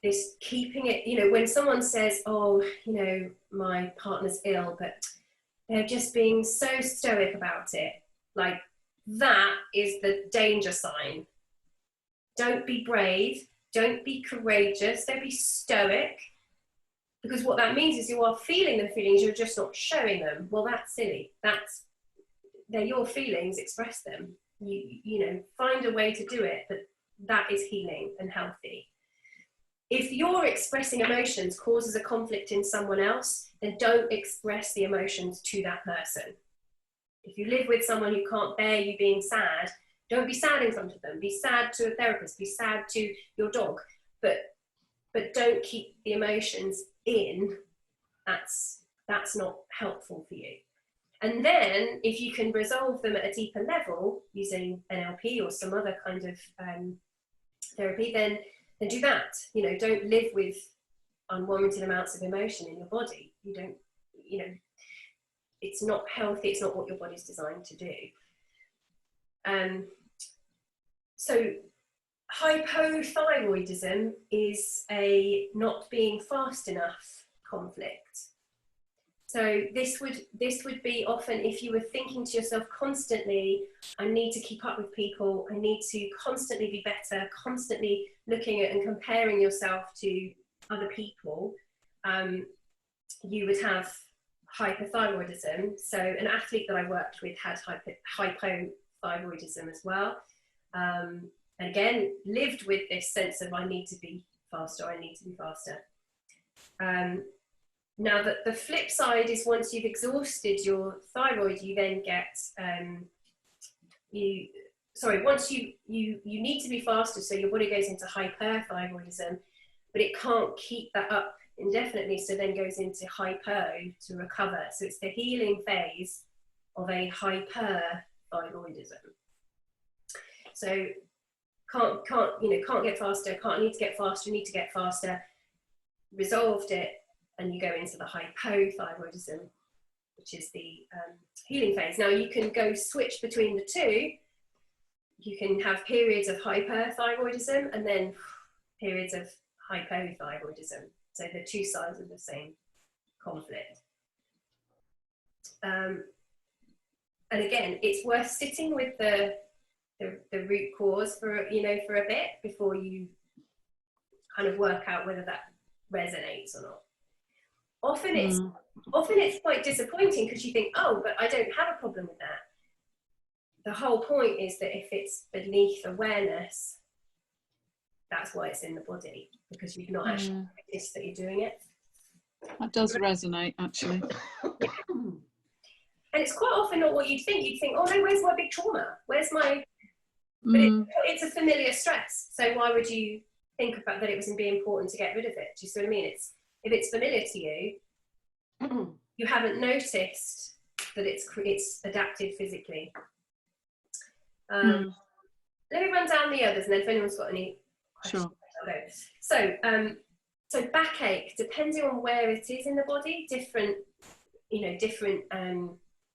This keeping it, you know, when someone says, oh, you know, my partner's ill, but they're just being so stoic about it, like that is the danger sign. Don't be brave, don't be courageous, don't be stoic, because what that means is you are feeling the feelings, you're just not showing them. Well, that's silly. They're your feelings, express them. You know, find a way to do it, but that is healing and healthy. If your expressing emotions causes a conflict in someone else, then don't express the emotions to that person. If you live with someone who can't bear you being sad, don't be sad in front of them. Be sad to a therapist, be sad to your dog, but don't keep the emotions in. That's not helpful for you. And then if you can resolve them at a deeper level using NLP or some other kind of therapy, then do that. You know, don't live with unwarranted amounts of emotion in your body. You don't, you know, it's not healthy. It's not what your body's designed to do. So hypothyroidism is a not being fast enough conflict. So this would be often if you were thinking to yourself constantly, I need to keep up with people, I need to constantly be better, constantly looking at and comparing yourself to other people, you would have hypothyroidism. So an athlete that I worked with had hypothyroidism as well. And again, lived with this sense of I need to be faster, I need to be faster. Now the flip side is once you've exhausted your thyroid, you then get, once you need to be faster, so your body goes into hyperthyroidism, but it can't keep that up indefinitely, so then goes into hypo to recover. So it's the healing phase of a hyperthyroidism. So can't get faster, need to get faster, need to get faster, resolved it, and you go into the hypothyroidism, which is the healing phase. Now you can go switch between the two. You can have periods of hyperthyroidism and then periods of hypothyroidism. So the two sides of the same conflict. And again, it's worth sitting with the root cause for a bit before you kind of work out whether that resonates or not. Often it's quite disappointing because you think, oh, but I don't have a problem with that. The whole point is that if it's beneath awareness, that's why it's in the body, because you've not actually noticed that you're doing it. That does resonate, actually. And it's quite often not what you'd think. You'd think, oh no, where's my big trauma? Where's my... But it's a familiar stress. So why would you think about that it was be important to get rid of it? Do you see what I mean? If it's familiar to you, you haven't noticed that it's adapted physically. Let me run down the others, and then if anyone's got any questions, I'll go. So backache, depending on where it is in the body, different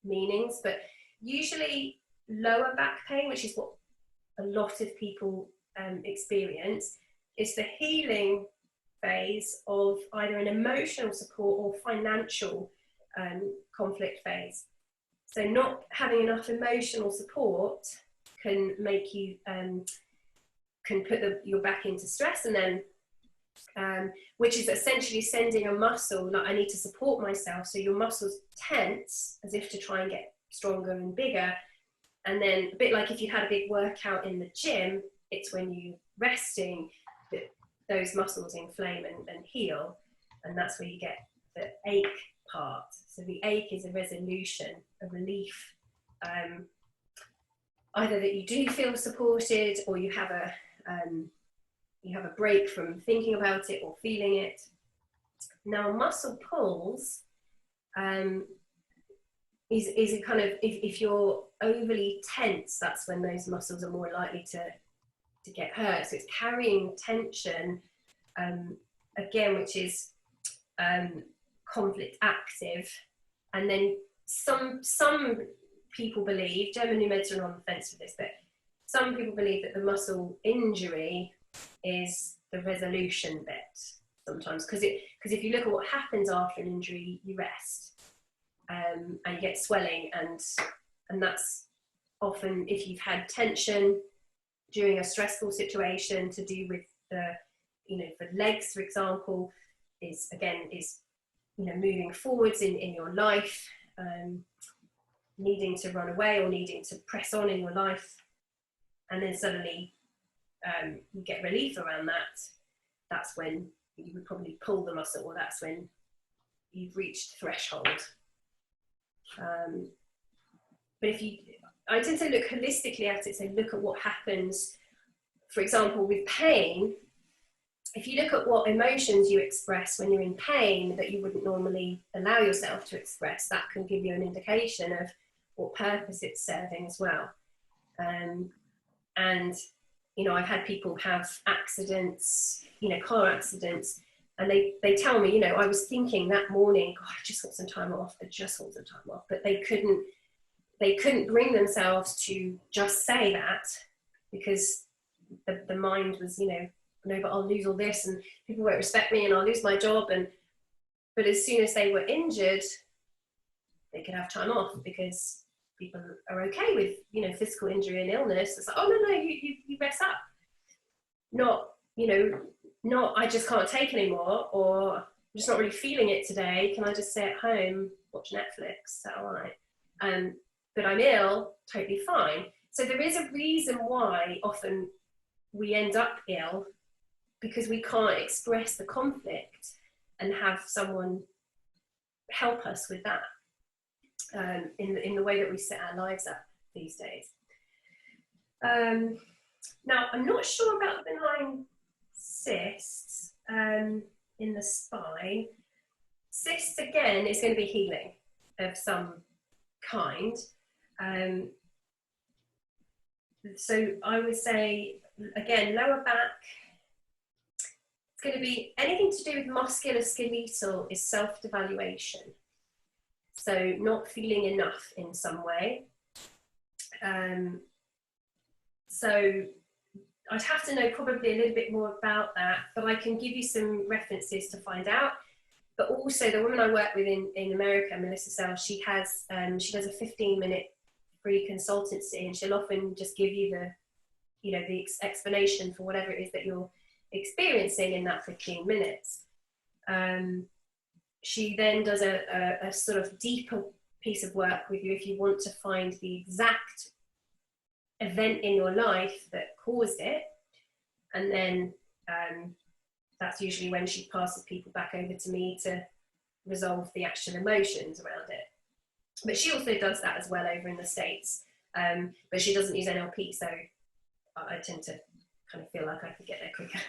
meanings, but usually lower back pain, which is what a lot of people experience, is the healing phase of either an emotional support or financial conflict phase. So not having enough emotional support can make you can put your back into stress, and then which is essentially sending a muscle, like I need to support myself, so your muscles tense as if to try and get stronger and bigger. And then a bit like if you had a big workout in the gym, it's when you're resting that those muscles inflame and heal, and that's where you get the ache part. So the ache is a resolution, a relief, either that you do feel supported, or you have a break from thinking about it or feeling it. Now muscle pulls is a kind of, if you're overly tense, that's when those muscles are more likely to to get hurt. So it's carrying tension, again, which is conflict active. And then some people believe, German new meds are on the fence with this, but some people believe that the muscle injury is the resolution bit sometimes, because if you look at what happens after an injury, you rest, and you get swelling, and that's often if you've had tension during a stressful situation to do with the, you know, for legs, for example, is you know, moving forwards in your life, needing to run away or needing to press on in your life, and then suddenly you get relief around that. That's when you would probably pull the muscle, or that's when you've reached threshold. But I tend to look holistically at it, so look at what happens, for example, with pain. If you look at what emotions you express when you're in pain that you wouldn't normally allow yourself to express, that can give you an indication of what purpose it's serving as well. And, you know, I've had people have accidents, you know, car accidents, and they tell me, you know, I was thinking that morning, God, I just want some time off, but they couldn't bring themselves to just say that, because the mind was, you know, no, but I'll lose all this and people won't respect me and I'll lose my job. But as soon as they were injured, they could have time off, because people are okay with, you know, physical injury and illness. It's like, oh no, you rest up. Not, you know, not I just can't take anymore, or I'm just not really feeling it today. Can I just stay at home, watch Netflix? Is that all right? But I'm ill, totally fine. So there is a reason why often we end up ill, because we can't express the conflict and have someone help us with that, in the way that we set our lives up these days. Now, I'm not sure about benign cysts in the spine. Cysts, again, is going to be healing of some kind. So I would say, again, lower back, it's going to be anything to do with musculoskeletal is self-devaluation. So not feeling enough in some way. So I'd have to know probably a little bit more about that, but I can give you some references to find out. But also the woman I work with in America, Melissa Sells, she does a 15-minute free consultancy, and she'll often just give you the explanation for whatever it is that you're experiencing in that 15 minutes. She then does a sort of deeper piece of work with you if you want to find the exact event in your life that caused it, and then that's usually when she passes people back over to me to resolve the actual emotions around it. But she also does that as well over in the States, but she doesn't use NLP, so I tend to kind of feel like I could get there quicker.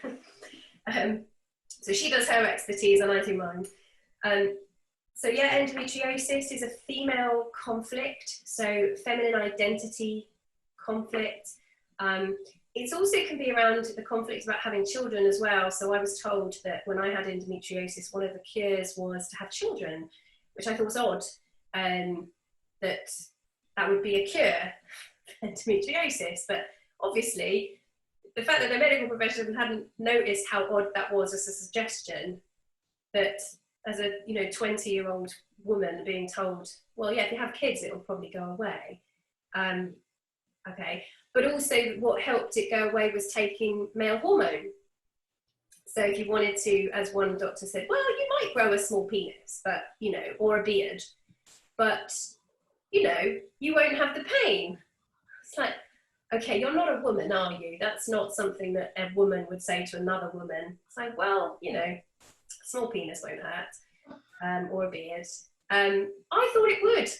So she does her expertise and I do mine. So yeah, endometriosis is a female conflict, so feminine identity conflict. It also can be around the conflict about having children as well. So I was told that when I had endometriosis, one of the cures was to have children, which I thought was odd, that would be a cure for endometriosis. But obviously, the fact that the medical profession hadn't noticed how odd that was as a suggestion, that as a 20-year-old woman being told, well, yeah, if you have kids, it'll probably go away. Okay, but also what helped it go away was taking male hormone. So if you wanted to, as one doctor said, well, you might grow a small penis, but, or a beard, but, you won't have the pain. It's like, okay, you're not a woman, are you? That's not something that a woman would say to another woman. It's like, well, small penis won't hurt, or a beard. I thought it would.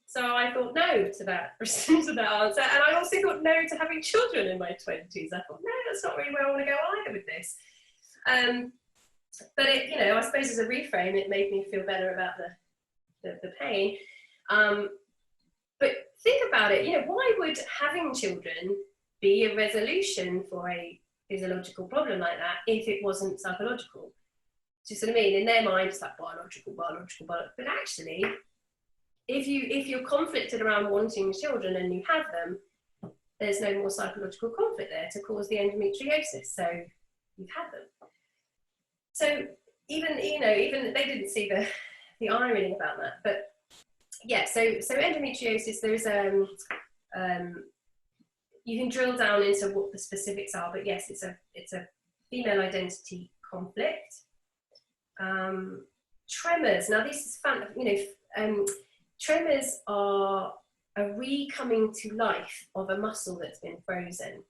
So I thought no to that answer. And I also thought no to having children in my 20s. I thought, no, that's not really where I want to go either with this. But it, I suppose as a reframe, it made me feel better about the pain. But think about it, why would having children be a resolution for a physiological problem like that if it wasn't psychological. Do you see what I mean? In their mind, it's like biological. But actually, if you're conflicted around wanting children and you have them, there's no more psychological conflict there to cause the endometriosis. So you've had them. So even they didn't see the irony about that. But yeah, so endometriosis, there's you can drill down into what the specifics are, but yes, it's a female identity conflict. Tremors. Now this is fun. Tremors are a re-coming to life of a muscle that's been frozen.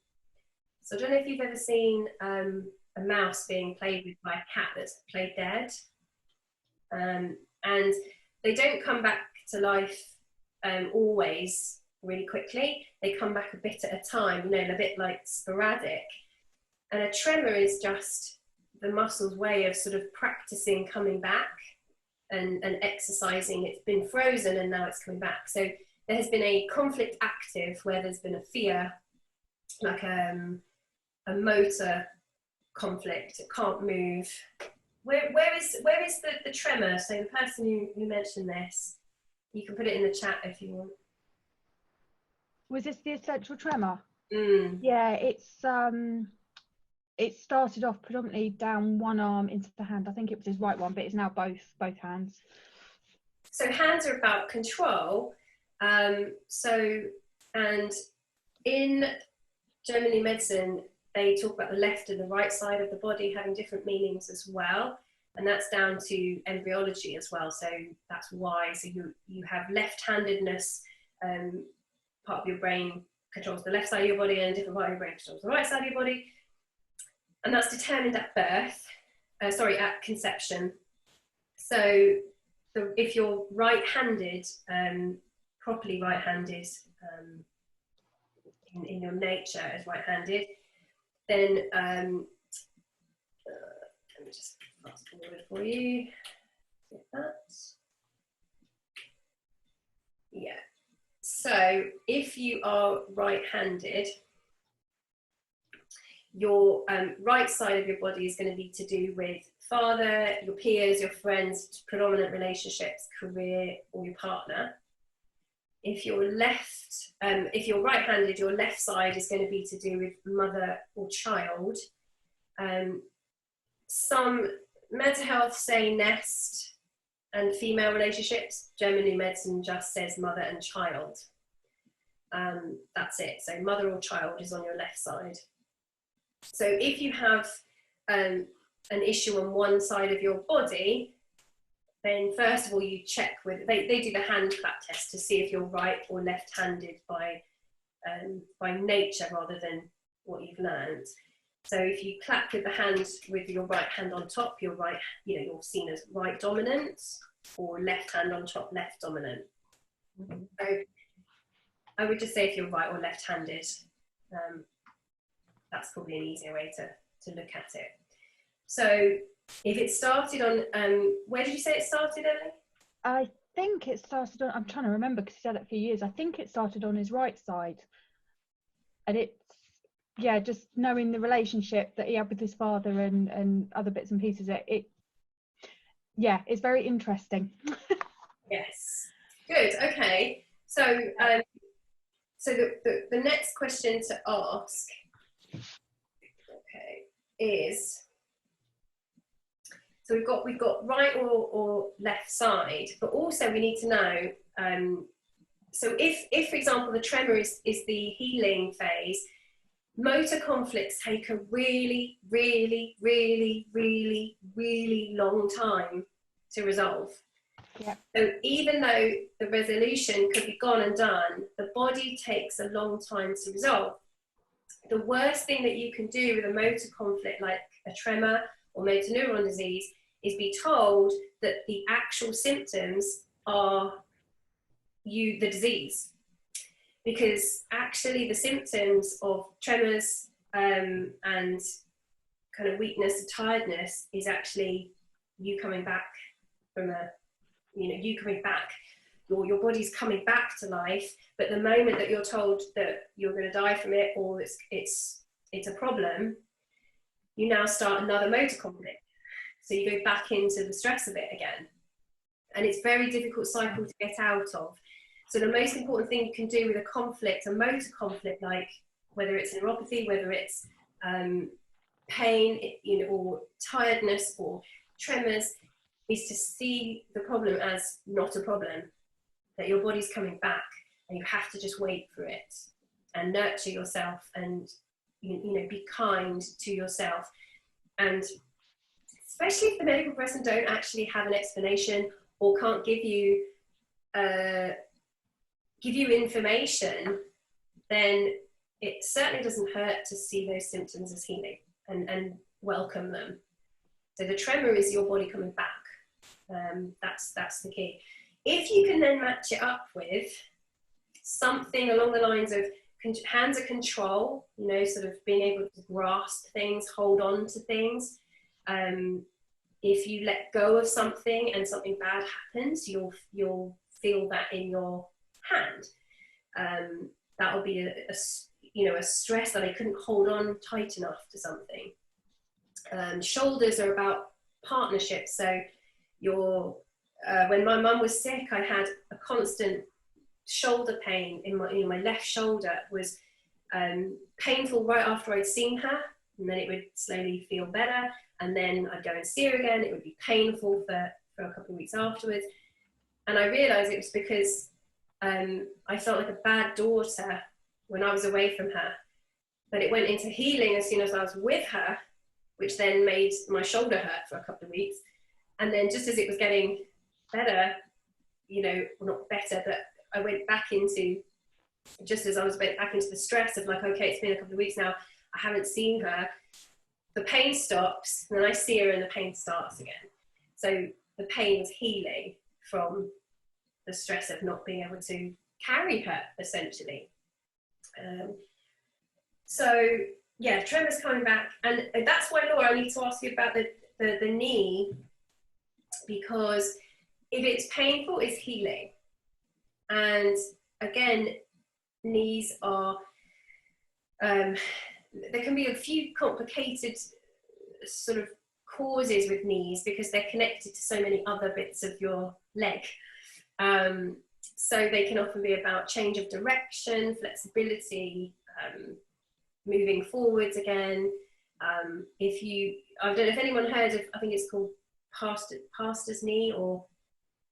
So I don't know if you've ever seen a mouse being played with by a cat that's played dead. And they don't come back to life always really quickly. They come back a bit at a time, a bit like sporadic. And a tremor is just the muscle's way of sort of practicing coming back and exercising. It's been frozen and now it's coming back. So there has been a conflict active where there's been a fear, like a motor conflict. It can't move. Where is the tremor? So the person who mentioned this, you can put it in the chat if you want. Was this the essential tremor? Mm. Yeah, it started off predominantly down one arm into the hand. I think it was his right one, but it's now both hands. So hands are about control. And in German medicine, they talk about the left and the right side of the body having different meanings as well. And that's down to embryology as well. So that's why. So you have left-handedness, part of your brain controls the left side of your body, and a different part of your brain controls the right side of your body. And that's determined at birth, at conception. So if you're right-handed, properly right-handed, in your nature as right-handed, then let me just fast forward for you. Get that. Yeah. So if you are right-handed, your right side of your body is going to be to do with father, your peers, your friends, predominant relationships, career, or your partner. If you're right-handed, your left side is going to be to do with mother or child. Some mental health say nest and female relationships. German medicine just says mother and child. That's it. So mother or child is on your left side. So if you have an issue on one side of your body, then first of all you check with, they do the hand clap test to see if you're right or left-handed by nature rather than what you've learned. So if you clap with the hand with your right hand on top, you're right, you're seen as right dominant, or left hand on top, left dominant. So I would just say if you're right or left-handed, that's probably an easier way to look at it. So if it started on, where did you say it started, Emily? I think it started on, I'm trying to remember because he said it for a few years. I think it started on his right side. And it's, yeah, just knowing the relationship that he had with his father and other bits and pieces, it's very interesting. Yes. Good, okay. So, so the next question to ask, is, so we've got right or left side, but also we need to know, so if for example the tremor is the healing phase, motor conflicts take a really, really, really, really, really long time to resolve. Yeah. So even though the resolution could be gone and done, the body takes a long time to resolve. The worst thing that you can do with a motor conflict like a tremor or motor neuron disease is be told that the actual symptoms are the disease. Because actually the symptoms of tremors and kind of weakness and tiredness is actually you coming back from you coming back your body's coming back to life, but the moment that you're told that you're going to die from it, or it's a problem, you now start another motor conflict. So you go back into the stress of it again. And it's a very difficult cycle to get out of. So the most important thing you can do with a conflict, a motor conflict, like whether it's neuropathy, whether it's pain, you know, or tiredness or tremors, is to see the problem as not a problem, that your body's coming back and you have to just wait for it and nurture yourself and, you know, be kind to yourself. And especially if the medical person don't actually have an explanation or can't give you information, then it certainly doesn't hurt to see those symptoms as healing and welcome them. So the tremor is your body coming back. That's the key. If you can then match it up with something along the lines of hands of control, you know, sort of being able to grasp things, hold on to things. If you let go of something and something bad happens, you'll feel that in your hand. That will be a stress that I couldn't hold on tight enough to something. Shoulders are about partnerships. So when my mum was sick, I had a constant shoulder pain in my left shoulder. It was painful right after I'd seen her, and then it would slowly feel better, and then I'd go and see her again. It would be painful for a couple of weeks afterwards, and I realised it was because I felt like a bad daughter when I was away from her, but it went into healing as soon as I was with her, which then made my shoulder hurt for a couple of weeks. And then just as it was getting better, you know, well, not better, but I went back into, just as I was back into the stress of like, okay, it's been a couple of weeks now, I haven't seen her. The pain stops, and then I see her and the pain starts again. So the pain's healing from the stress of not being able to carry her, essentially. So yeah, tremors coming back. And that's why, Laura, I need to ask you about the knee, because if it's painful, it's healing. And again, knees are, there can be a few complicated sort of causes with knees because they're connected to so many other bits of your leg. So they can often be about change of direction, flexibility, moving forwards again. I don't know if anyone heard of, I think it's called pastor's knee, or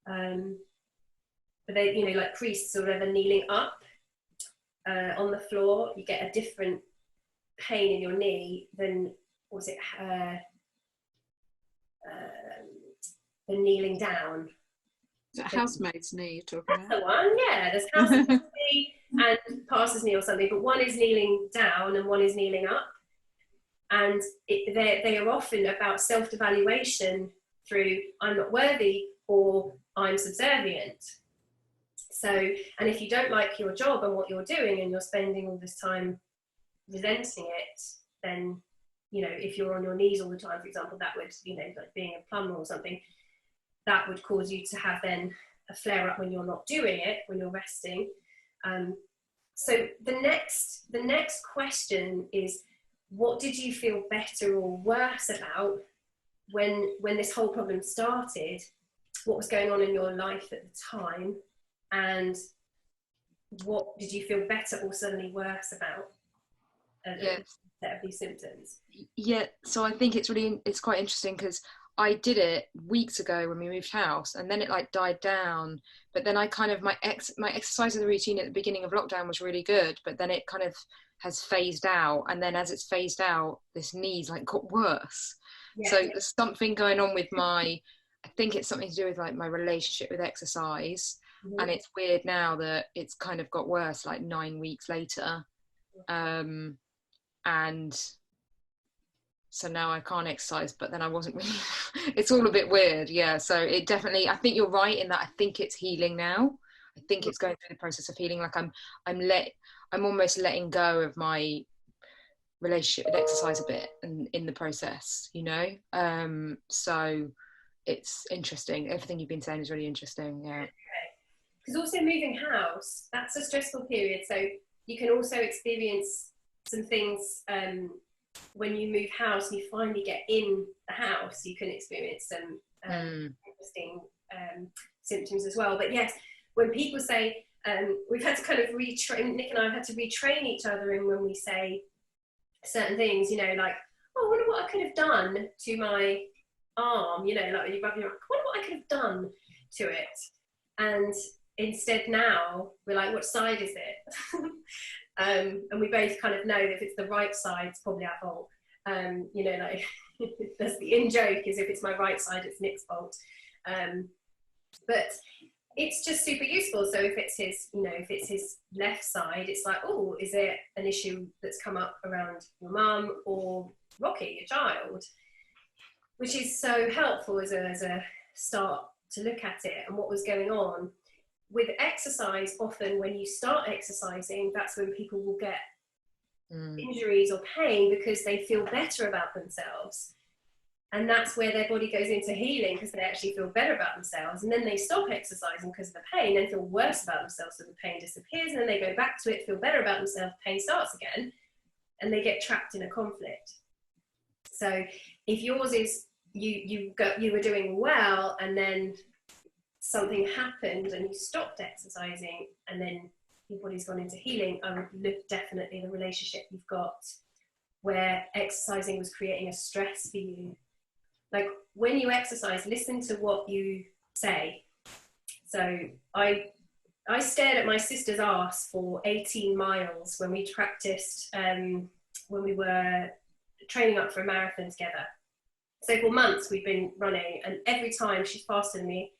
but they, you know, like priests or whatever, kneeling up on the floor, you get a different pain in your knee than, what was it, the kneeling down. Is it housemaid's knee you're talking about? That's the one, yeah. There's housemaid's knee and pastor's knee or something, but one is kneeling down and one is kneeling up. And they are often about self-devaluation through I'm not worthy or I'm subservient. So, and if you don't like your job and what you're doing and you're spending all this time resenting it, then, you know, if you're on your knees all the time, for example, that would, you know, like being a plumber or something, that would cause you to have then a flare up when you're not doing it, when you're resting. So the next question is, what did you feel better or worse about when this whole problem started? What was going on in your life at the time? And what did you feel better or suddenly worse about set of these symptoms? Yeah, so I think it's quite interesting because I did it weeks ago when we moved house, and then it like died down. But then I kind of, my exercise of the routine at the beginning of lockdown was really good, but then it kind of has phased out. And then as it's phased out, this knee's like got worse. Yeah. So there's something going on with I think it's something to do with like my relationship with exercise. Mm-hmm. And it's weird now that it's kind of got worse like 9 weeks later. And so now I can't exercise, but then I wasn't really it's all a bit weird. Yeah, so it definitely, I think you're right in that I think it's healing now. I think it's going through the process of healing. Like I'm almost letting go of my relationship with exercise a bit in the process, you know. So it's interesting. Everything you've been saying is really interesting. Yeah. because also moving house, that's a stressful period. So you can also experience some things when you move house and you finally get in the house, you can experience some interesting symptoms as well. But yes, when people say, we've had to kind of retrain, Nick and I have had to retrain each other in when we say certain things, you know, like, oh, I wonder what I could have done to my arm, you know, like you rub your arm, I wonder what I could have done to it. And instead now we're like, what side is it? And we both kind of know that if it's the right side, it's probably our fault. You know, like that's the in-joke, is if it's my right side, it's Nick's fault. But it's just super useful. So if it's his, you know, if it's his left side, it's like, oh, is it an issue that's come up around your mum or Rocky, your child? Which is so helpful as a start to look at it and what was going on. With exercise, often when you start exercising, that's when people will get injuries or pain because they feel better about themselves. And that's where their body goes into healing, because they actually feel better about themselves. And then they stop exercising because of the pain and feel worse about themselves, so the pain disappears. And then they go back to it, feel better about themselves, pain starts again, and they get trapped in a conflict. So if yours is, you were doing well and then something happened and you stopped exercising and then your body's gone into healing, I would look definitely at the relationship you've got where exercising was creating a stress for you. Like when you exercise, listen to what you say. So I stared at my sister's arse for 18 miles when we practiced, when we were training up for a marathon together. So for months we'd been running, and every time she's faster than me,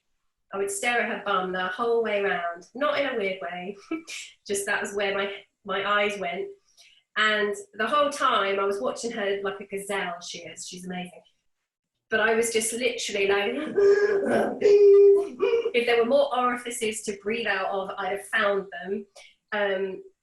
I would stare at her bum the whole way around, not in a weird way, just that was where my eyes went. And the whole time I was watching her like a gazelle, she's amazing. But I was just literally like, if there were more orifices to breathe out of, I'd have found them.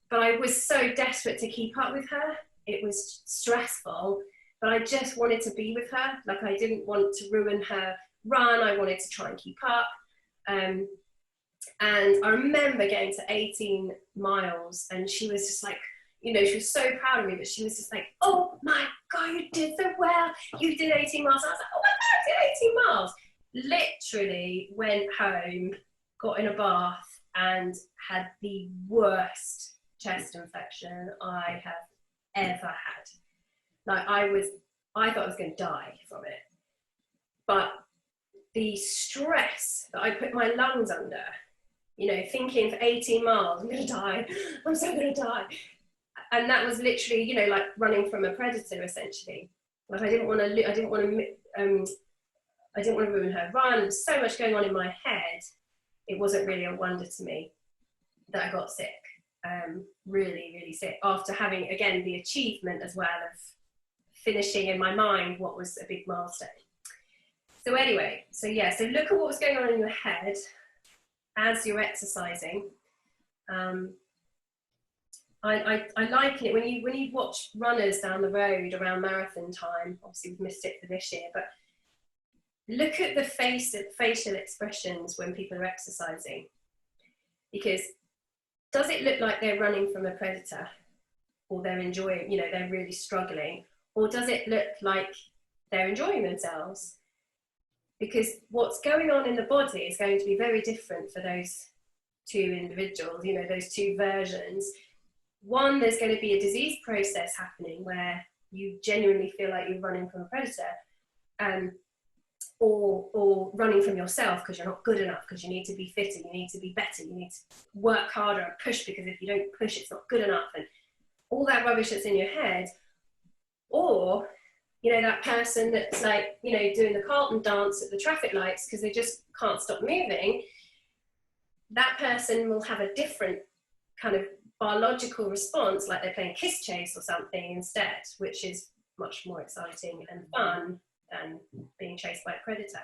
But I was so desperate to keep up with her. It was stressful, but I just wanted to be with her. Like I didn't want to ruin her run. I wanted to try and keep up. And I remember getting to 18 miles and she was just like, you know, she was so proud of me, but she was just like, oh my God, you did so well. You did 18 miles. I was like, oh my God, I did 18 miles. Literally went home, got in a bath and had the worst chest infection I have ever had. Like I thought I was going to die from it. But the stress that I put my lungs under, you know, thinking for 18 miles, I'm going to die. I'm so going to die. And that was literally, you know, like running from a predator, essentially. Like I didn't want to ruin her run. There's so much going on in my head. It wasn't really a wonder to me that I got sick, really, really sick, after having, again, the achievement as well of finishing in my mind what was a big milestone. So anyway, so yeah, so look at what was going on in your head as you're exercising. I liken it when you watch runners down the road around marathon time. Obviously we've missed it for this year, but look at the facial expressions when people are exercising, because does it look like they're running from a predator, or they're enjoying, you know, they're really struggling, or does it look like they're enjoying themselves? Because what's going on in the body is going to be very different for those two individuals, you know, those two versions. One, there's going to be a disease process happening where you genuinely feel like you're running from a predator, or running from yourself because you're not good enough, because you need to be fitter, you need to be better, you need to work harder and push, because if you don't push, it's not good enough, and all that rubbish that's in your head. Or, you know, that person that's like, you know, doing the Carlton dance at the traffic lights because they just can't stop moving. That person will have a different kind of biological response, like they're playing kiss chase or something instead, which is much more exciting and fun than being chased by a predator.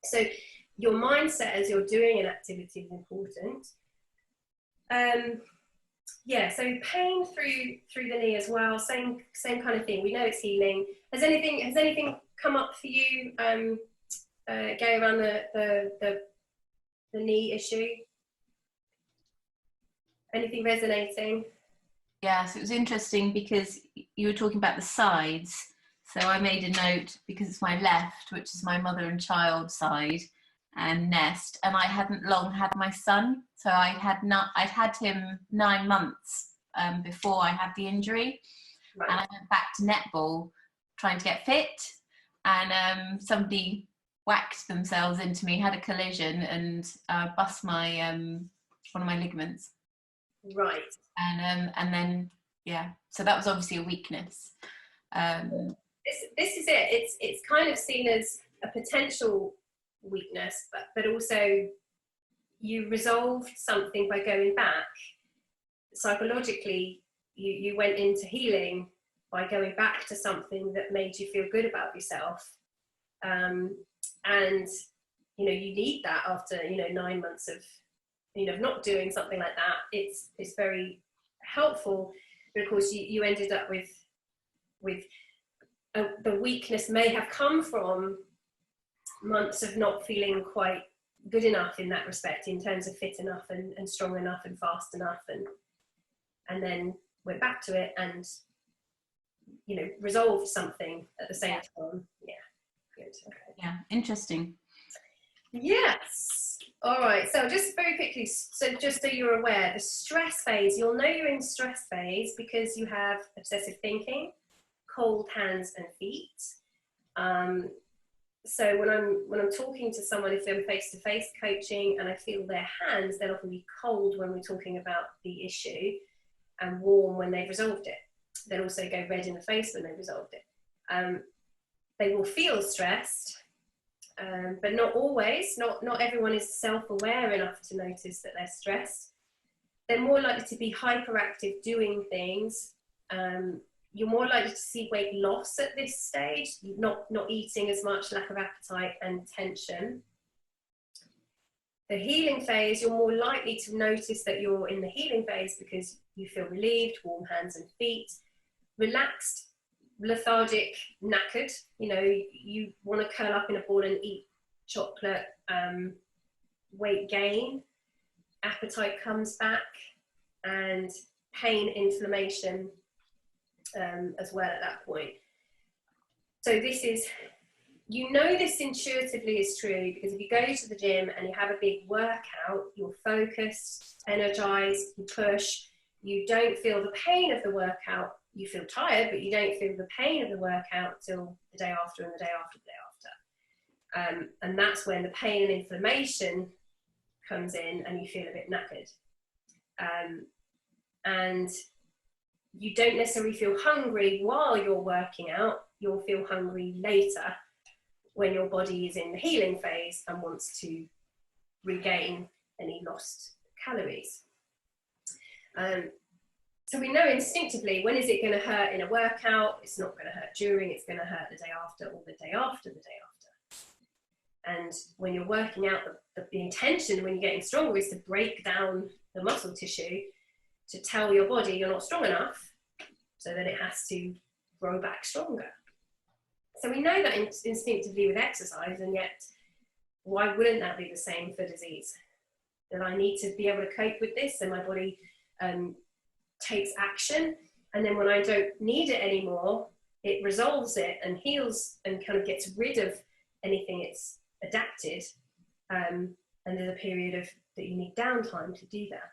So your mindset as you're doing an activity is important. Yeah, so pain through the knee as well, same kind of thing. We know it's healing. Has anything come up for you, Gay, around the knee issue? Anything resonating? Yes, it was interesting because you were talking about the sides. So I made a note because it's my left, which is my mother and child side and nest, and I hadn't long had my son. So I'd had him 9 months before I had the injury. Right. And I went back to netball trying to get fit, and somebody whacked themselves into me, had a collision, and bust my one of my ligaments. Right. And then so that was obviously a weakness. This is it. It's kind of seen as a potential weakness, but also you resolved something by going back. Psychologically, you went into healing by going back to something that made you feel good about yourself, and you need that after 9 months of not doing something like that. It's very helpful, but of course you ended up with the weakness may have come from months of not feeling quite good enough in that respect, in terms of fit enough and strong enough and fast enough, and then went back to it and resolved something at the same time. Yeah, good. Okay. Yeah, interesting. Yes. All right. So just very quickly, just so you're aware, the stress phase, you'll know you're in stress phase because you have obsessive thinking, cold hands and feet. So when I'm talking to someone, if I'm face-to-face coaching and I feel their hands, they'll often be cold when we're talking about the issue and warm when they've resolved it. They'll also go red in the face when they've resolved it. They will feel stressed, but not always. Not everyone is self-aware enough to notice that they're stressed. They're more likely to be hyperactive doing things. You're more likely to see weight loss at this stage, not eating as much, lack of appetite and tension. The healing phase, you're more likely to notice that you're in the healing phase because you feel relieved, warm hands and feet, relaxed, lethargic, knackered. You want to curl up in a ball and eat chocolate. Weight gain, appetite comes back, and pain, inflammation as well at that point. So this is, this intuitively is true because if you go to the gym and you have a big workout, you're focused, energized, you push, you don't feel the pain of the workout. You feel tired, but you don't feel the pain of the workout till the day after and the day after the day after. And that's when the pain and inflammation comes in and you feel a bit knackered. And you don't necessarily feel hungry while you're working out. You'll feel hungry later when your body is in the healing phase and wants to regain any lost calories. So we know instinctively, when is it going to hurt in a workout? It's not going to hurt during, it's going to hurt the day after or the day after the day after. And when you're working out, the intention when you're getting stronger is to break down the muscle tissue to tell your body you're not strong enough so that it has to grow back stronger. So we know that instinctively with exercise, and yet why wouldn't that be the same for disease? That I need to be able to cope with this and my body takes action, and then when I don't need it anymore, it resolves it and heals and kind of gets rid of anything it's adapted, and there's a period of that you need downtime to do that.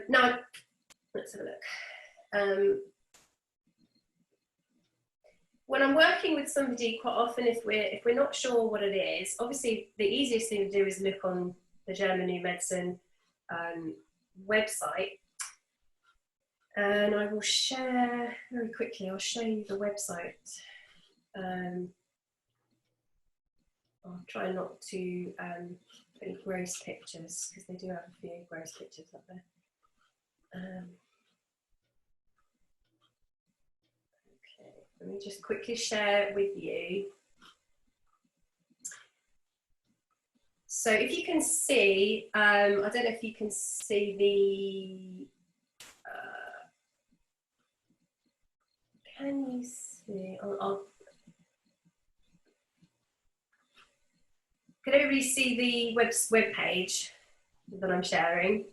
Now let's have a look. When I'm working with somebody, quite often if we're not sure what it is, obviously the easiest thing to do is look on the German New Medicine website, and I will share very quickly. I'll show you the website. I'll try not to put any gross pictures because they do have a few gross pictures up there. Okay, let me just quickly share with you. So if you can see, I don't know if you can see the, can you see, can everybody see the web page that I'm sharing?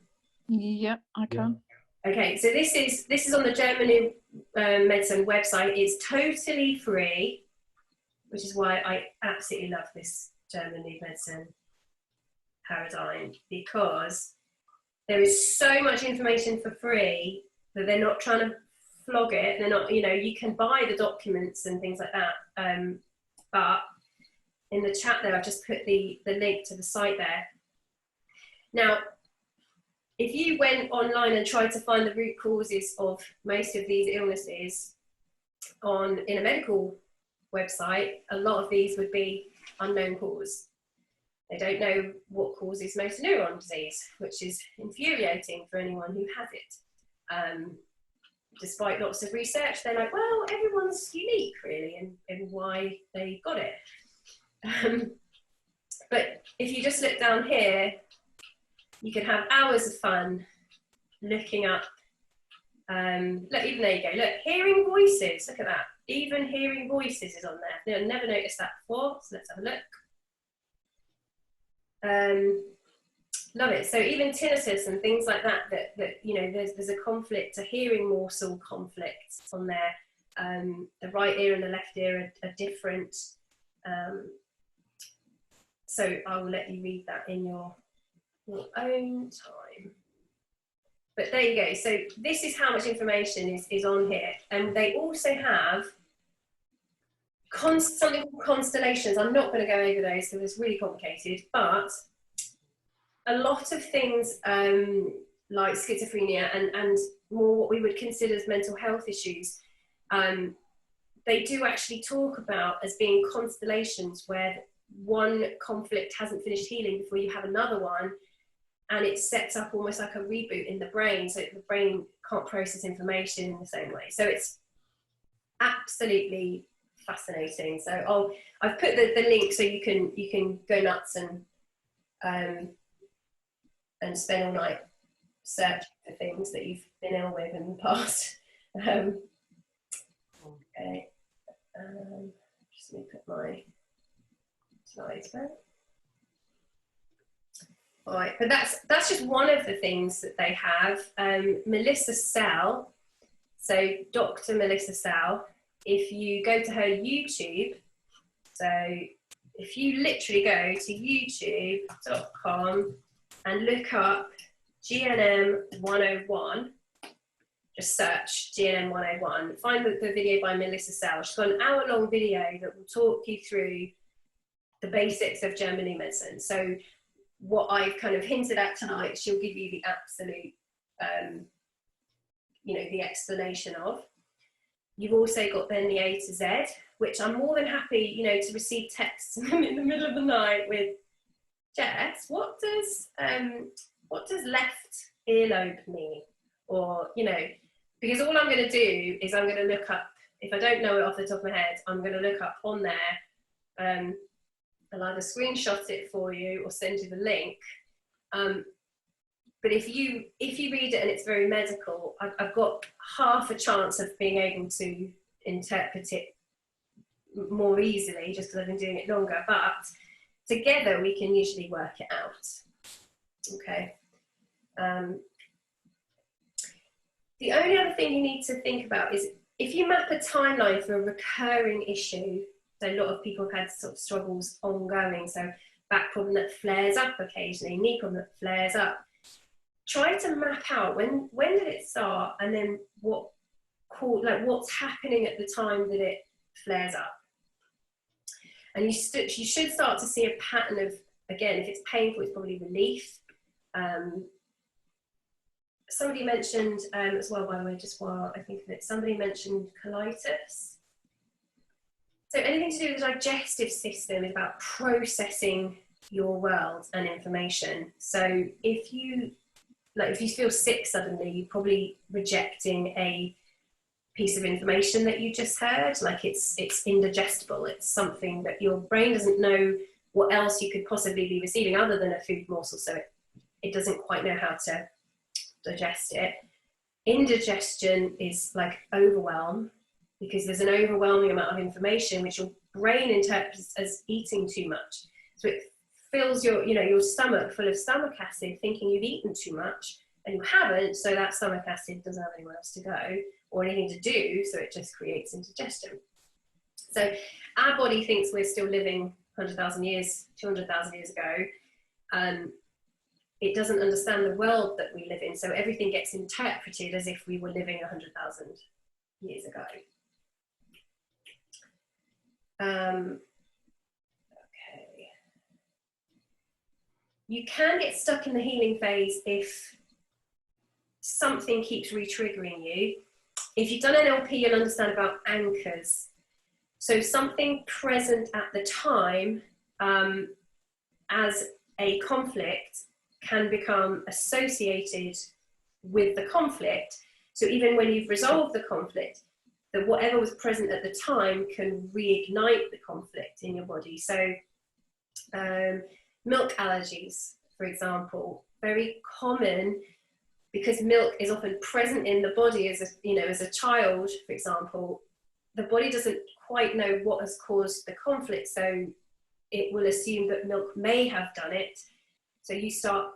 Yep, I can. Okay, so this is on the German medicine website. It's totally free, which is why I absolutely love this German new medicine paradigm, because there is so much information for free that they're not trying to flog it. They're not, you can buy the documents and things like that. But in the chat there, I've just put the link to the site there. Now, if you went online and tried to find the root causes of most of these illnesses in a medical website, a lot of these would be unknown cause. They don't know what causes motor neuron disease, which is infuriating for anyone who has it. Despite lots of research, they're like, well, everyone's unique really in why they got it. But if you just look down here, you can have hours of fun looking up, look, even there you go, look, hearing voices, look at that. Even hearing voices is on there. I've never noticed that before, so let's have a look. Love it. So even tinnitus and things like that there's a conflict, a hearing morsel conflict on there. The right ear and the left ear are different. So I will let you read that in your own time. But there you go. So this is how much information is on here. And they also have something called constellations. I'm not going to go over those because it's really complicated, but a lot of things like schizophrenia and more what we would consider as mental health issues, they do actually talk about as being constellations where one conflict hasn't finished healing before you have another one, and it sets up almost like a reboot in the brain, so the brain can't process information in the same way. So it's absolutely fascinating. So I've put the link so you can go nuts and spend all night searching for things that you've been ill with in the past. Okay, just let me put my slides back. All right, but that's just one of the things that they have. Melissa Sell, so Dr. Melissa Sell, if you go to her YouTube, so if you literally go to youtube.com and look up GNM 101, just search GNM 101, find the video by Melissa Sell. She's got an hour-long video that will talk you through the basics of German medicine. So what I've kind of hinted at tonight, she'll give you the absolute, the explanation of. You've also got then the A to Z, which I'm more than happy, to receive texts in the middle of the night with, Jess, what does left earlobe mean? Or, because all I'm going to do is I'm going to look up, if I don't know it off the top of my head, I'm going to look up on there, I'll either screenshot it for you or send you the link. But if you read it and it's very medical, I've got half a chance of being able to interpret it more easily just because I've been doing it longer. But together we can usually work it out. Okay. The only other thing you need to think about is if you map a timeline for a recurring issue. So a lot of people have had sort of struggles ongoing. So back problem that flares up occasionally, knee problem that flares up. Try to map out when did it start, and then what's happening at the time that it flares up. And you should start to see a pattern of, again, if it's painful, it's probably relief. Somebody mentioned as well, by the way, just while I think of it, somebody mentioned colitis. So anything to do with the digestive system is about processing your world and information. So if you feel sick suddenly, you're probably rejecting a piece of information that you just heard, like it's indigestible. It's something that your brain doesn't know what else you could possibly be receiving other than a food morsel, so it doesn't quite know how to digest it. Indigestion is like overwhelm, because there's an overwhelming amount of information which your brain interprets as eating too much. So it fills your stomach full of stomach acid, thinking you've eaten too much, and you haven't, so that stomach acid doesn't have anywhere else to go or anything to do, so it just creates indigestion. So our body thinks we're still living 100,000 years, 200,000 years ago. It doesn't understand the world that we live in, so everything gets interpreted as if we were living 100,000 years ago. Okay. You can get stuck in the healing phase if something keeps re-triggering you. If you've done NLP, you'll understand about anchors. So something present at the time as a conflict can become associated with the conflict. So even when you've resolved the conflict, that whatever was present at the time can reignite the conflict in your body. So milk allergies, for example, very common because milk is often present in the body as a child, for example. The body doesn't quite know what has caused the conflict, so it will assume that milk may have done it. So you start,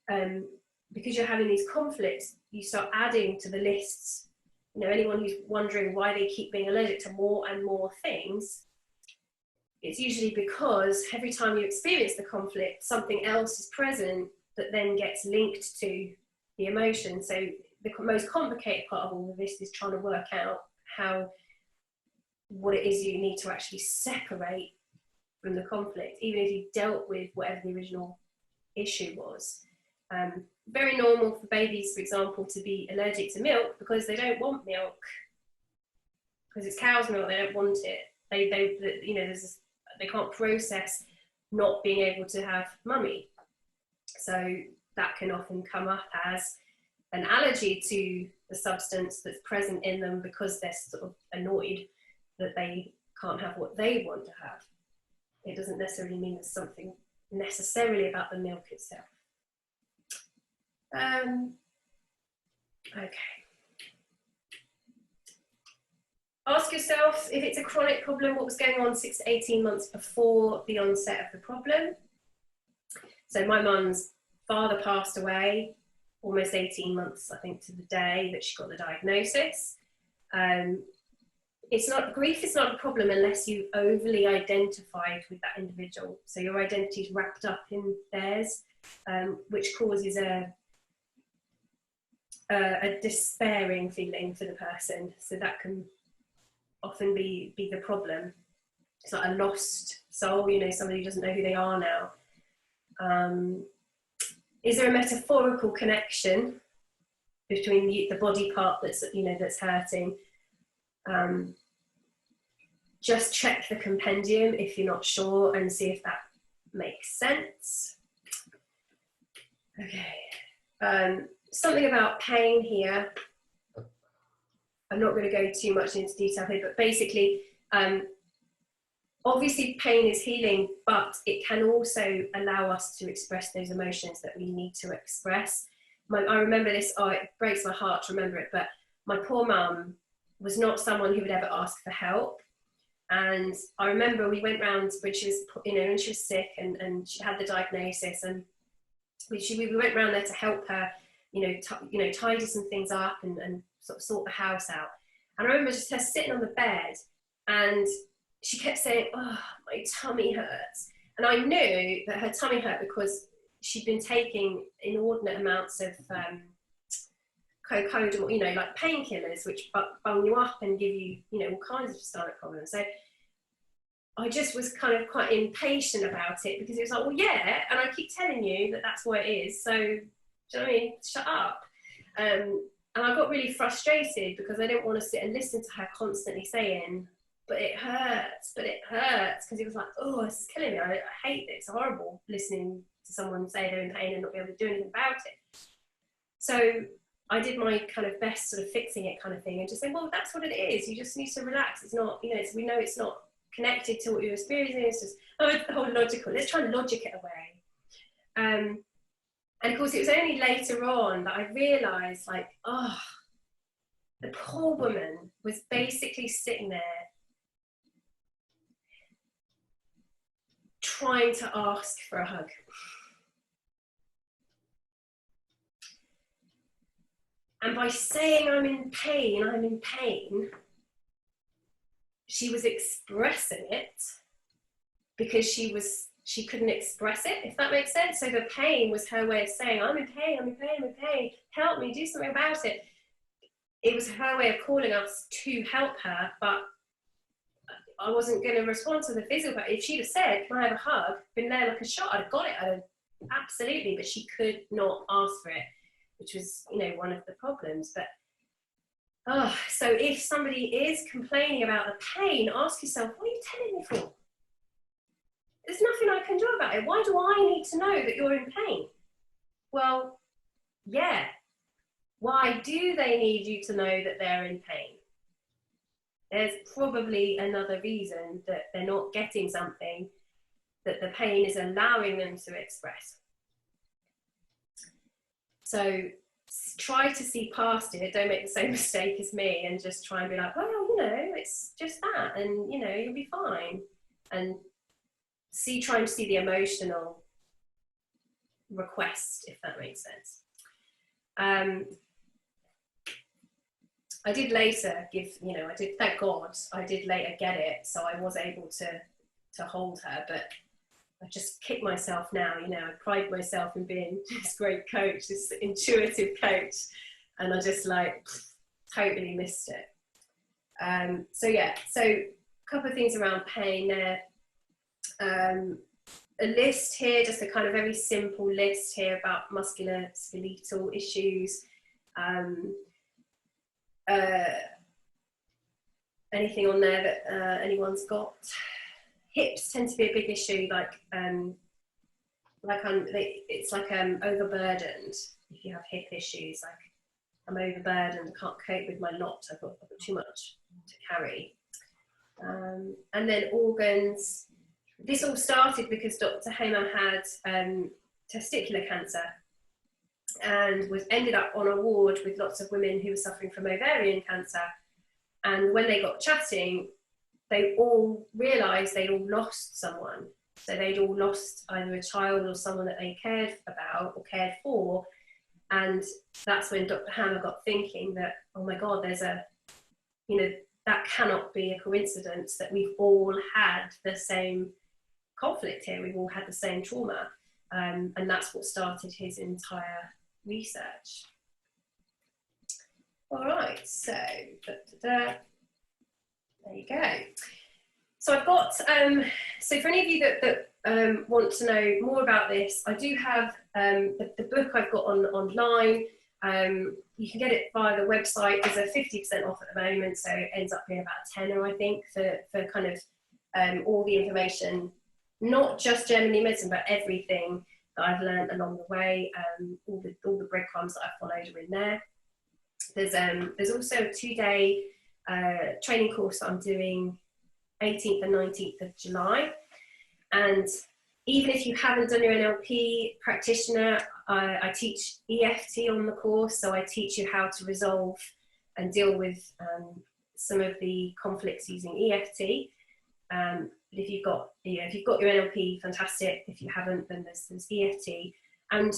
because you're having these conflicts, you start adding to the lists. Anyone who's wondering why they keep being allergic to more and more things, it's usually because every time you experience the conflict, something else is present that then gets linked to the emotion. So the most complicated part of all of this is trying to work out what it is you need to actually separate from the conflict, even if you dealt with whatever the original issue was. Very normal for babies, for example, to be allergic to milk because they don't want milk, because it's cow's milk. They don't want it. They can't process not being able to have mummy. So that can often come up as an allergy to the substance that's present in them because they're sort of annoyed that they can't have what they want to have. It doesn't necessarily mean there's something necessarily about the milk itself. Okay. Ask yourself if it's a chronic problem, what was going on 6 to 18 months before the onset of the problem. So my mum's father passed away almost 18 months, I think, to the day that she got the diagnosis. Grief is not a problem unless you overly identified with that individual. So your identity is wrapped up in theirs, which causes a despairing feeling for the person. So that can often be the problem. It's like a lost soul, somebody who doesn't know who they are now. Is there a metaphorical connection between the body part that's hurting? Just check the compendium if you're not sure and see if that makes sense. Okay. Something about pain here. I'm not going to go too much into detail here, but basically, obviously pain is healing, but it can also allow us to express those emotions that we need to express. I remember this, it breaks my heart to remember it, but my poor mum was not someone who would ever ask for help. And I remember we went round when she was, when she was sick and she had the diagnosis, and we went round there to help her, tidy some things up and sort of sort the house out. And I remember just her sitting on the bed, and she kept saying, "Oh, my tummy hurts." And I knew that her tummy hurt because she'd been taking inordinate amounts of cocodamol, like painkillers, which bung you up and give you, all kinds of stomach problems. So I just was kind of quite impatient about it because it was like, well, yeah, and I keep telling you that that's what it is. So, do you know what I mean? Shut up. And I got really frustrated because I didn't want to sit and listen to her constantly saying, but it hurts, because it was like, oh, this is killing me. I hate it. It's horrible listening to someone say they're in pain and not be able to do anything about it. So I did my kind of best sort of fixing it kind of thing and just saying, well, that's what it is. You just need to relax. It's not, we know it's not connected to what you're experiencing. It's just, it's the whole logical. Let's try and logic it away. And of course, it was only later on that I realised, like, the poor woman was basically sitting there trying to ask for a hug. And by saying I'm in pain, she was expressing it because she couldn't express it, if that makes sense. So the pain was her way of saying, I'm in pain, help me, do something about it. It was her way of calling us to help her, but I wasn't going to respond to the physical. If she'd have said, can I have a hug, been there like a shot, I'd have got it, absolutely, but she could not ask for it, which was, you know, one of the problems. But so if somebody is complaining about the pain, ask yourself, what are you telling me for? There's nothing I can do about it. Why do I need to know that you're in pain? Well, yeah. Why do they need you to know that they're in pain? There's probably another reason that they're not getting something that the pain is allowing them to express. So try to see past it. Don't make the same mistake as me and just try and be like, well, you know, it's just that, and, you know, you'll be fine. And try and see the emotional request, if that makes sense. I did later thank God, I did later get it, so I was able to hold her, but I just kick myself now, you know, I pride myself in being this great coach, this intuitive coach, and I just like totally missed it. So a couple of things around pain there. A list here, just a kind of very simple list here about musculoskeletal issues. Anything on there that anyone's got? Hips tend to be a big issue, it's like overburdened. If you have hip issues, like I'm overburdened, I can't cope with my lot, I've got too much to carry. And then organs. This all started because Dr. Hamer had testicular cancer and ended up on a ward with lots of women who were suffering from ovarian cancer. And when they got chatting, they all realised they'd all lost someone. So they'd all lost either a child or someone that they cared about or cared for. And that's when Dr. Hamer got thinking that, oh my God, that cannot be a coincidence that we've all had the same conflict here. We've all had the same trauma. And that's what started his entire research. All right, so there you go. So I've got, so for any of you that want to know more about this, I do have the book I've got online. You can get it via the website. There's a 50% off at the moment, so it ends up being about a tenner, I think, for kind of all the information, not just generally medicine, but everything that I've learned along the way. All the breadcrumbs that I've followed are in there. There's also a 2-day training course that I'm doing 18th and 19th of July. And even if you haven't done your NLP practitioner, I teach EFT on the course. So I teach you how to resolve and deal with some of the conflicts using EFT. But if you've got your NLP, fantastic. If you haven't, then there's EFT. And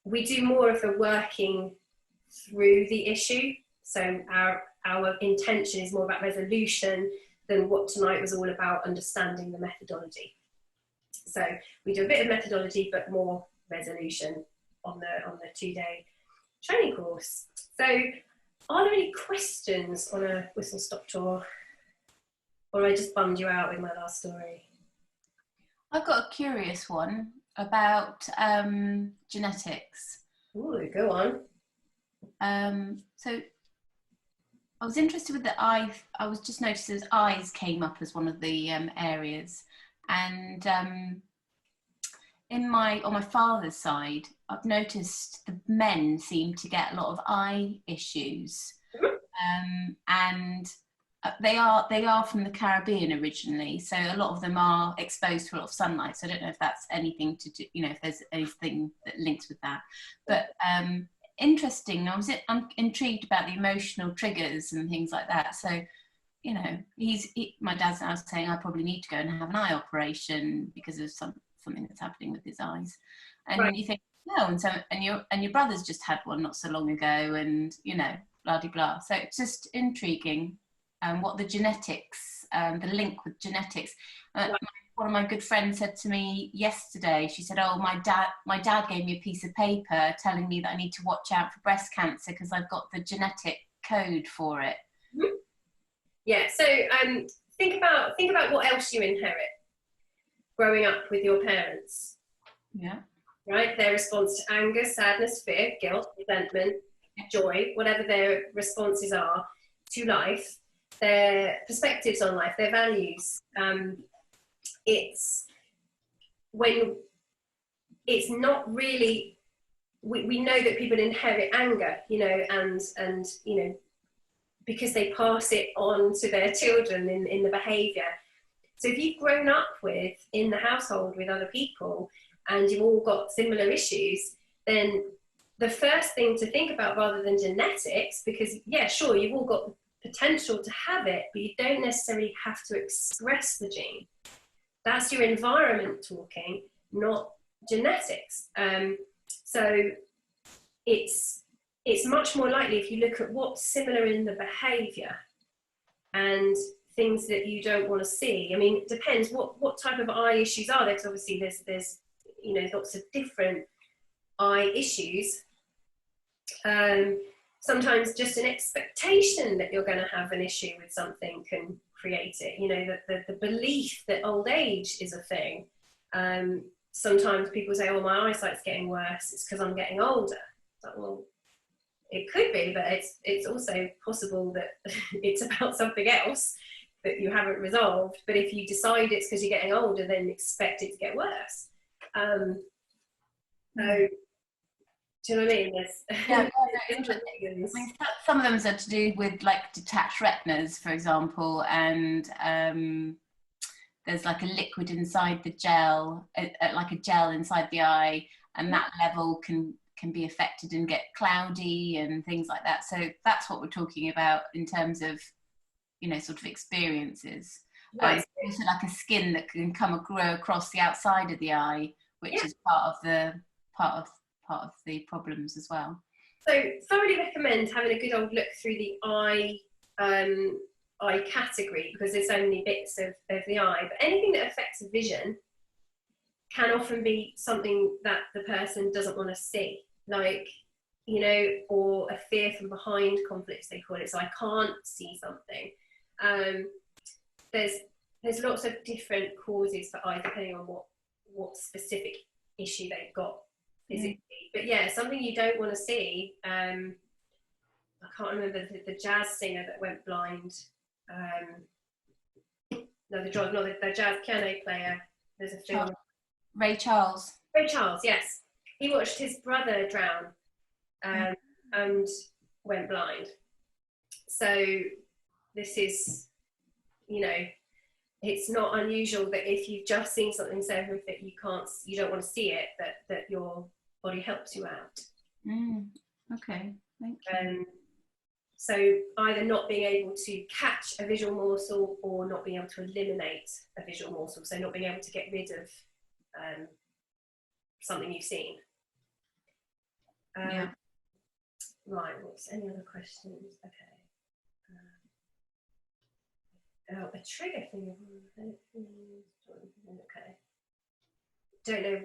we do more of the working through the issue. So our intention is more about resolution than what tonight was all about, understanding the methodology. So we do a bit of methodology, but more resolution on the 2-day training course. So are there any questions on a whistle-stop tour? Or I just bummed you out with my last story? I've got a curious one about genetics. Ooh, go on. So I was interested with the eye. I was just noticed as eyes came up as one of the areas, and on my father's side, I've noticed the men seem to get a lot of eye issues, and they are from the Caribbean originally, so a lot of them are exposed to a lot of sunlight. So I don't know if that's anything to do, if there's anything that links with that, but interesting. I'm intrigued about the emotional triggers and things like that. So, my dad's now saying I probably need to go and have an eye operation because of something that's happening with his eyes. And right. You think, No, and your brother's just had one not so long ago, and blah de blah. So it's just intriguing, what the genetics, the link with genetics. One of my good friends said to me yesterday, she said, "Oh, my dad gave me a piece of paper telling me that I need to watch out for breast cancer because I've got the genetic code for it." Yeah. So think about what else you inherit growing up with your parents. Yeah. Right. Their response to anger, sadness, fear, guilt, resentment, joy, whatever their responses are to life, their perspectives on life, their values. It's not really, we know that people inherit anger, and because they pass it on to their children in the behavior. So if you've grown up in the household with other people and you've all got similar issues, then the first thing to think about, rather than genetics, because sure, you've all got the potential to have it, but you don't necessarily have to express the gene. That's your environment talking, not genetics. So it's much more likely, if you look at what's similar in the behavior and things that you don't want to see. I mean, it depends what type of eye issues are there, because obviously there's lots of different eye issues. Sometimes just an expectation that you're going to have an issue with something can create it. The belief that old age is a thing. Sometimes people say, "Oh, my eyesight's getting worse. It's because I'm getting older." It's like, well, it could be, but it's also possible that it's about something else that you haven't resolved. But if you decide it's because you're getting older, then expect it to get worse. So, do you know what I mean? Some of them are to do with like detached retinas, for example, and there's like a liquid inside the gel, like a gel inside the eye, and that level can be affected and get cloudy and things like that. So that's what we're talking about in terms of, sort of experiences. Right. Also like a skin that can grow across the outside of the eye, which is part of the problems as well. So thoroughly recommend having a good old look through the eye category, because there's so many bits of the eye. But anything that affects vision can often be something that the person doesn't want to see, like, or a fear from behind conflicts, they call it. So I can't see something. There's lots of different causes for eye, depending on what specific issue they've got physically. But something you don't want to see. I can't remember the jazz singer that went blind. The jazz piano player. There's a film. Ray Charles. Ray Charles, yes. He watched his brother drown and went blind. So this is, it's not unusual that if you've just seen something so horrific you don't want to see it, that your body helps you out. Okay, thank you. So either not being able to catch a visual morsel or not being able to eliminate a visual morsel. So not being able to get rid of something you've seen. Right, what's any other questions? Okay. A trigger thing. Okay. Don't know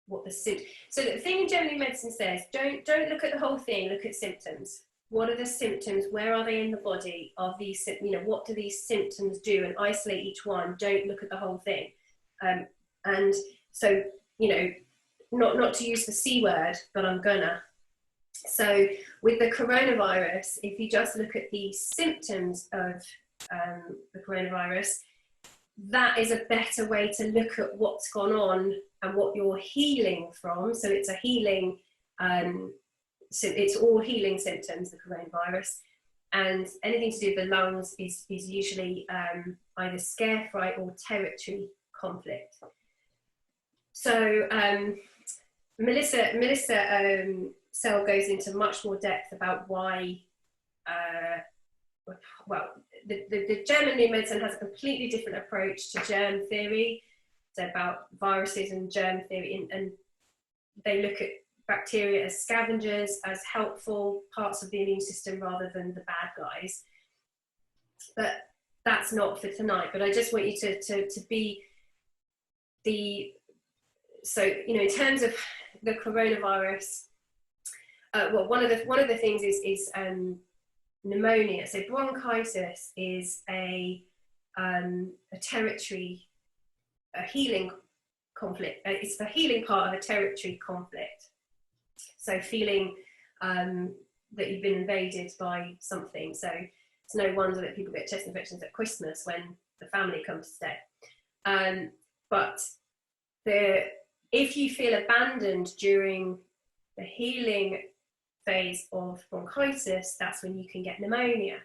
what the symptom. So the thing in general medicine says, don't look at the whole thing, look at symptoms. What are the symptoms? Where are they in the body? Are these, what do these symptoms do? And isolate each one. Don't look at the whole thing. And so, not to use the C word, but I'm gonna. So with the coronavirus, if you just look at the symptoms of the coronavirus, that is a better way to look at what's gone on and what you're healing from. So it's a healing, so it's all healing symptoms, the coronavirus. And anything to do with the lungs is usually either scare, fright, or territory conflict. So Melissa Sell goes into much more depth about why, the German New Medicine has a completely different approach to germ theory. So about viruses and germ theory, and they look at bacteria as scavengers, as helpful parts of the immune system rather than the bad guys. But that's not for tonight. But I just want you to be so, you know, in terms of the coronavirus, well, one of the things is pneumonia. So bronchitis is a territory, a healing conflict. It's the healing part of a territory conflict. So feeling that you've been invaded by something. So it's no wonder that people get chest infections at Christmas when the family comes to stay. But if you feel abandoned during the healing phase of bronchitis, that's when you can get pneumonia.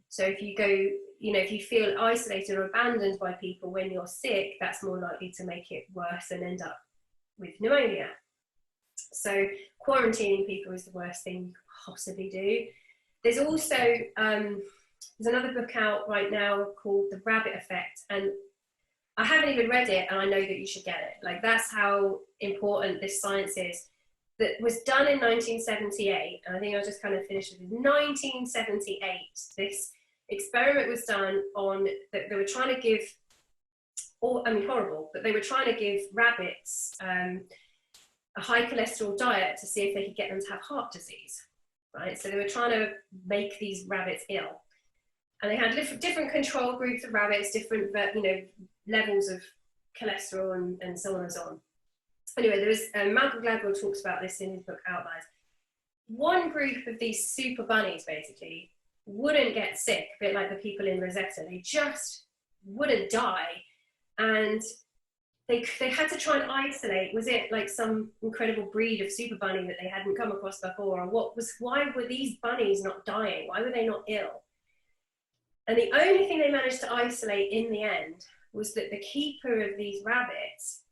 So if you go, you know, if you feel isolated or abandoned by people when you're sick, that's more likely to make it worse and end up with pneumonia. So quarantining people is the worst thing you could possibly do. There's also, there's another book out right now called The Rabbit Effect, and I haven't even read it, and I know that you should get it. Like, that's how important this science is. That was done in 1978, and I think I'll just kind of finish with 1978. This experiment was done on, that they were trying to give, I mean, horrible, but they were trying to give rabbits a high cholesterol diet to see if they could get them to have heart disease, right? So they were trying to make these rabbits ill. And they had different control groups of rabbits, different, you know, levels of cholesterol and so on and so on. Anyway, there was, Malcolm Gladwell talks about this in his book Outliers. One group of these super bunnies basically wouldn't get sick, a bit like the people in Rosetta. They just wouldn't die. And they had to try and isolate. Was it like some incredible breed of super bunny that they hadn't come across before? Or why were these bunnies not dying? Why were they not ill? And the only thing they managed to isolate in the end was that the keeper of these rabbits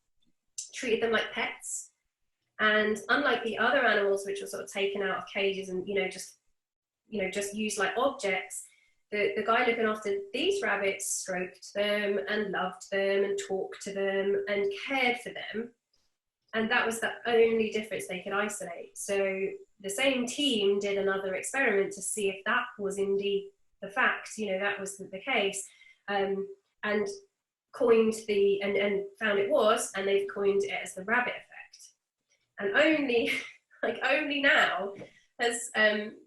treated them like pets. And unlike the other animals, which were sort of taken out of cages and, just used like objects, the guy looking after these rabbits stroked them and loved them and talked to them and cared for them. And that was the only difference they could isolate. So the same team did another experiment to see if that was indeed the fact, that was the case, and coined and found it was, and they've coined it as the rabbit effect. And only now has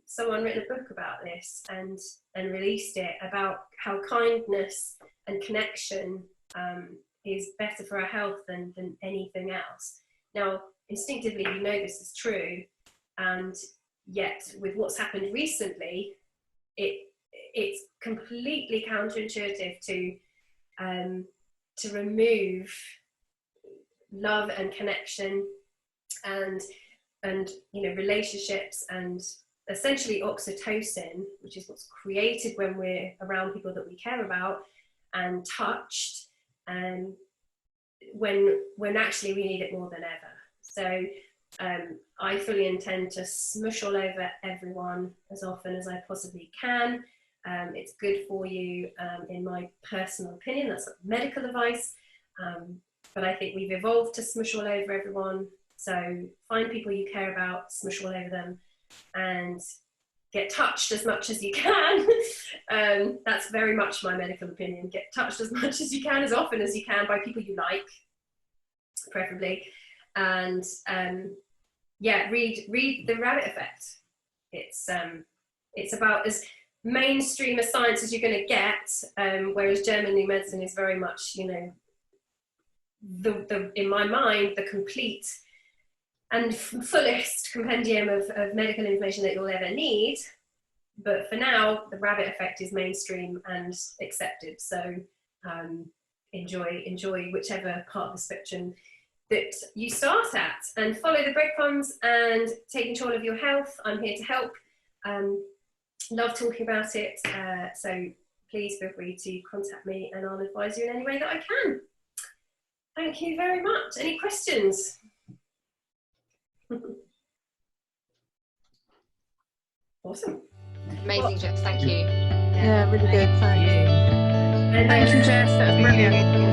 someone written a book about this and released it, about how kindness and connection is better for our health than anything else. Now, instinctively, this is true, and yet with what's happened recently, it's completely counterintuitive to remove love and connection and relationships and essentially oxytocin, which is what's created when we're around people that we care about, and touched, and when actually we need it more than ever. So I fully intend to smush all over everyone as often as I possibly can. It's good for you, in my personal opinion. That's not medical advice, but I think we've evolved to smush all over everyone. So find people you care about, smush all over them, and get touched as much as you can. That's very much my medical opinion. Get touched as much as you can, as often as you can, by people you like, preferably. And read The Rabbit Effect. It's about as mainstream a science as you're going to get, whereas German New Medicine is very much, in my mind, the complete and fullest compendium of medical information that you'll ever need. But for now, The Rabbit Effect is mainstream and accepted. So enjoy whichever part of the spectrum that you start at, and follow the breadcrumbs and take control of your health. I'm here to help. Love talking about it, so please feel free to contact me and I'll advise you in any way that I can. Thank you very much. Any questions? Awesome. Amazing, Jess. Thank you. Yeah, really good. Thanks. And Thank you, Jess. That was brilliant.